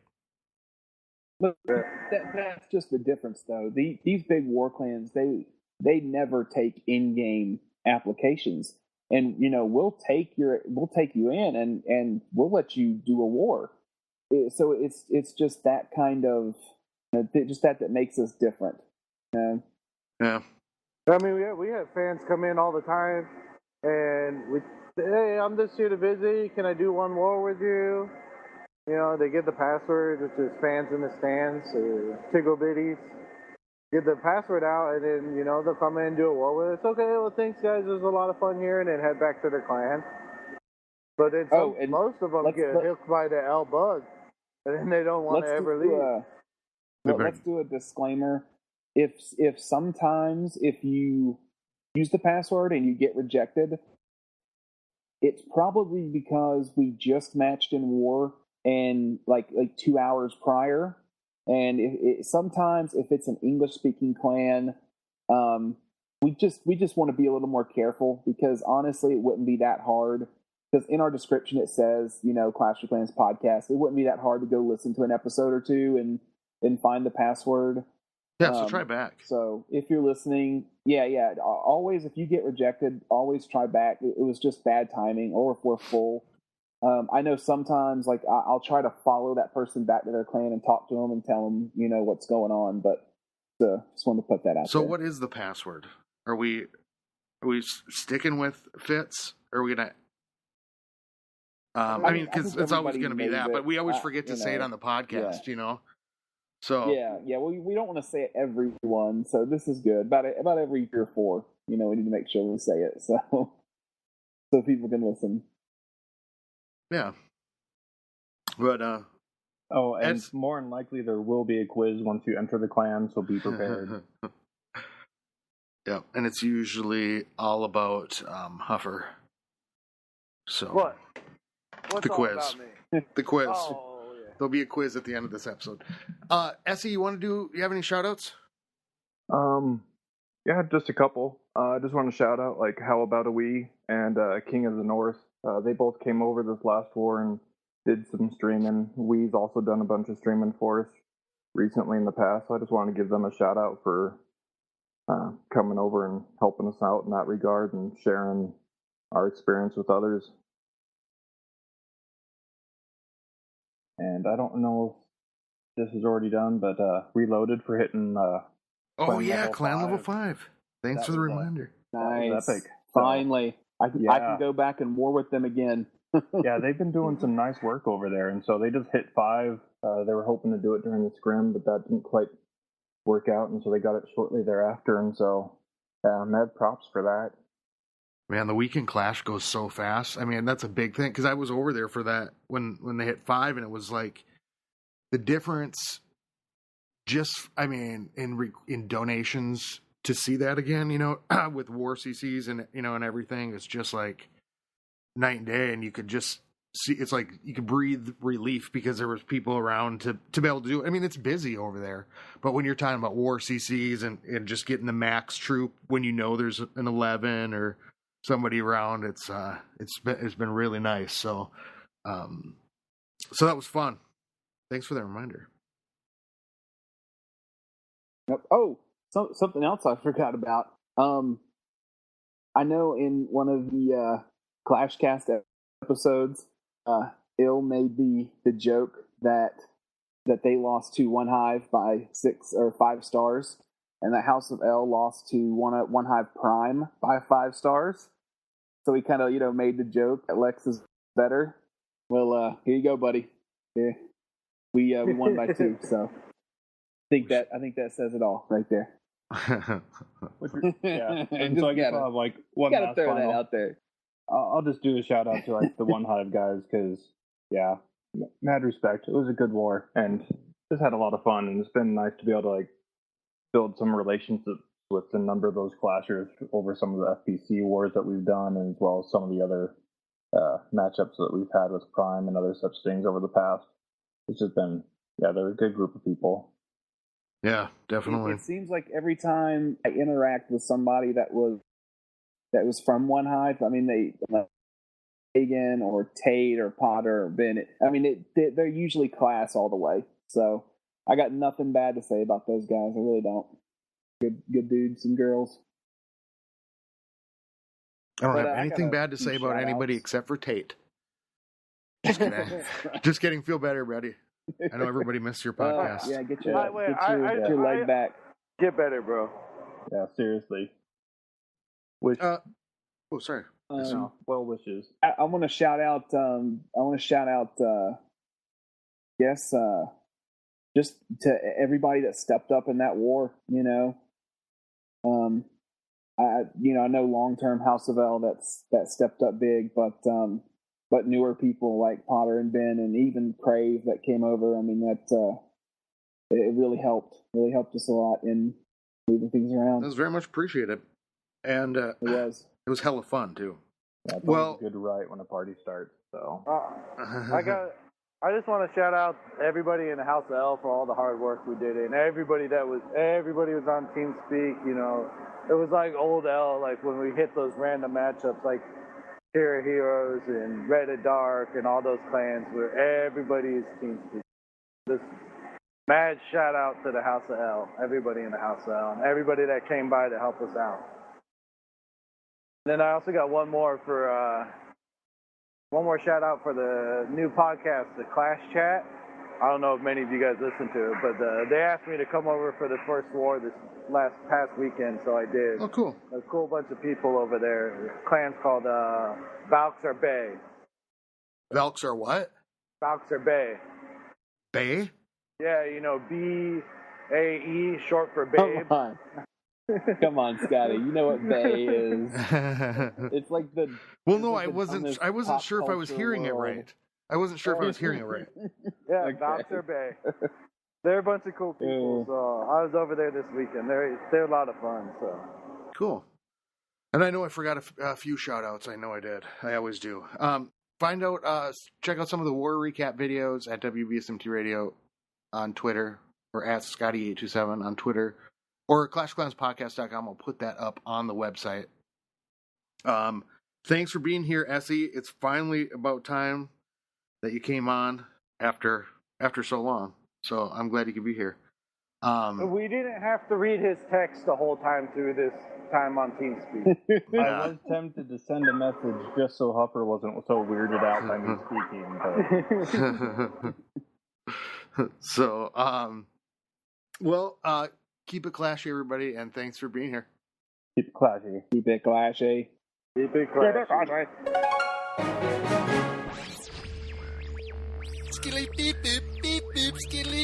Look, that's just the difference, though. These big war clans, they never take in-game applications, and we'll take you in, and we'll let you do a war. So it's just that kind of just that makes us different. Yeah. I mean, we have fans come in all the time, and hey, I'm just here to visit. Can I do one war with you? They get the password, which is fans in the stands, or tickle bitties. Get the password out, and then, they'll come in and do a war with us. Okay, well, thanks, guys. There's a lot of fun here, and then head back to their clan. But then most of them get hooked by the L bug, and then they don't want to ever leave. Let's do a disclaimer. If sometimes if you use the password and you get rejected, it's probably because we just matched in war and like 2 hours prior, and sometimes if it's an English speaking clan, we just want to be a little more careful, because honestly it wouldn't be that hard because in our description it says, Clash of Clans podcast. It wouldn't be that hard to go listen to an episode or two and find the password. Yeah, so try back. So if you're listening, always, if you get rejected, always try back. It was just bad timing, or if we're full. I know sometimes, like, I'll try to follow that person back to their clan and talk to them and tell them, what's going on. But just wanted to put that out there. So what is the password? Are we sticking with Fitz? Or are we gonna? Because it's always going to be that, but we always forget to say it on the podcast. So yeah. Well, we don't want to say it everyone, so this is good. About every 3 or 4, we need to make sure we say it, so people can listen. Yeah. But and more than likely there will be a quiz once you enter the clan, so be prepared. Yeah, and it's usually all about Hufer. So what? What's the quiz? All about me? The quiz. Oh, yeah. There'll be a quiz at the end of this episode. Essie, you have any shout outs? Yeah, just a couple. I just want to shout out, like, How About a We and King of the North. They both came over this last war and did some streaming. We've also done a bunch of streaming for us recently in the past, so I just want to give them a shout out for coming over and helping us out in that regard and sharing our experience with others. And I don't know if this is already done, but Reloaded for hitting Clan Level 5. Thanks for the reminder. Nice. Epic. Finally. I can go back and war with them again. Yeah, they've been doing some nice work over there, and so they just hit 5. They were hoping to do it during the scrim, but that didn't quite work out, and so they got it shortly thereafter, and so mad props for that. Man, the weekend clash goes so fast. I mean, that's a big thing, because I was over there for that when they hit 5, and it was like the difference just, in donations to see that again, with war CCs and, and everything, it's just like night and day, and you could just see, it's like you could breathe relief because there was people around to be able to do it. I mean, it's busy over there, but when you're talking about war CCs and just getting the max troop when there's an 11 or somebody around, it's been really nice. So that was fun. Thanks for that reminder. Oh, something else I forgot about. I know in one of the Clashcast episodes, Il made the joke that they lost to OneHive by 6 or 5 stars, and that House of L lost to OneHive Prime by 5 stars. So he kind of made the joke that Lex is better. Well, here you go, buddy. Yeah. We won by 2, so I think that says it all right there. Yeah, and so I guess I'll have like one last throw final. that out there. I'll just do a shout out to like the OneHive guys, because mad respect. It was a good war and just had a lot of fun, and it's been nice to be able to like build some relationships with a number of those clashers over some of the FPC wars that we've done, and as well as some of the other matchups that we've had with Prime and other such things over the past. It's just been they're a good group of people. Yeah, definitely. It seems like every time I interact with somebody that was from OneHive, they like Hagen or Tate or Potter or Bennett. They're usually class all the way. So I got nothing bad to say about those guys. I really don't. Good dudes and girls. I don't have anything bad to say about anybody except for Tate. Just kidding. Just kidding. Feel better, buddy. I know everybody missed your podcast. Get your leg back. Get better, bro. Yeah, seriously. Sorry. Well wishes. I want to shout out. Just to everybody that stepped up in that war. I know long-term House of L that stepped up big, but newer people like Potter and Ben and even Crave that came over. It really helped us a lot in moving things around. That was very much appreciated, and it was hella fun too. Yeah, it's always good to write when a party starts. So I just want to shout out everybody in the House of L for all the hard work we did, and everybody was on TeamSpeak. It was like old L, like when we hit those random matchups. Like Hero Heroes and Red and Dark and all those clans where everybody is TeamSpeak. This mad shout out to the House of L, everybody in the House of L, and everybody that came by to help us out. And then I also got one more shout out for the new podcast, the Clash Chat. I don't know if many of you guys listen to it, but they asked me to come over for the first war this past weekend, so I did. Oh, cool. A cool bunch of people over there. Clan's called Valkyr Bay. Valks are what? Valkyr Bay. Bay? Yeah, you know, B-A-E, short for babe. Come on, Scotty. You know what Bay is. It's like the... Well, no, I wasn't sure if I was hearing it right. I wasn't sure if I was hearing it right. Yeah, okay. Valkyr Bay. They're a bunch of cool people, so I was over there this weekend. They're a lot of fun, so. Cool. And I know I forgot a few shout-outs. I know I did. I always do. Check out some of the War Recap videos at WBSMT Radio on Twitter, or at Scotty827 on Twitter, or ClashClansPodcast.com. I'll put that up on the website. Thanks for being here, Essie. It's finally about time that you came on after so long. So I'm glad you could be here. We didn't have to read his text the whole time through this time on TeamSpeak. I was tempted to send a message just so Hufer wasn't so weirded out by me speaking. But... So, keep it clashy, everybody, and thanks for being here. Keep it clashy. Keep it clashy. Keep it clashy. Skilly beep beep beep beep skilly.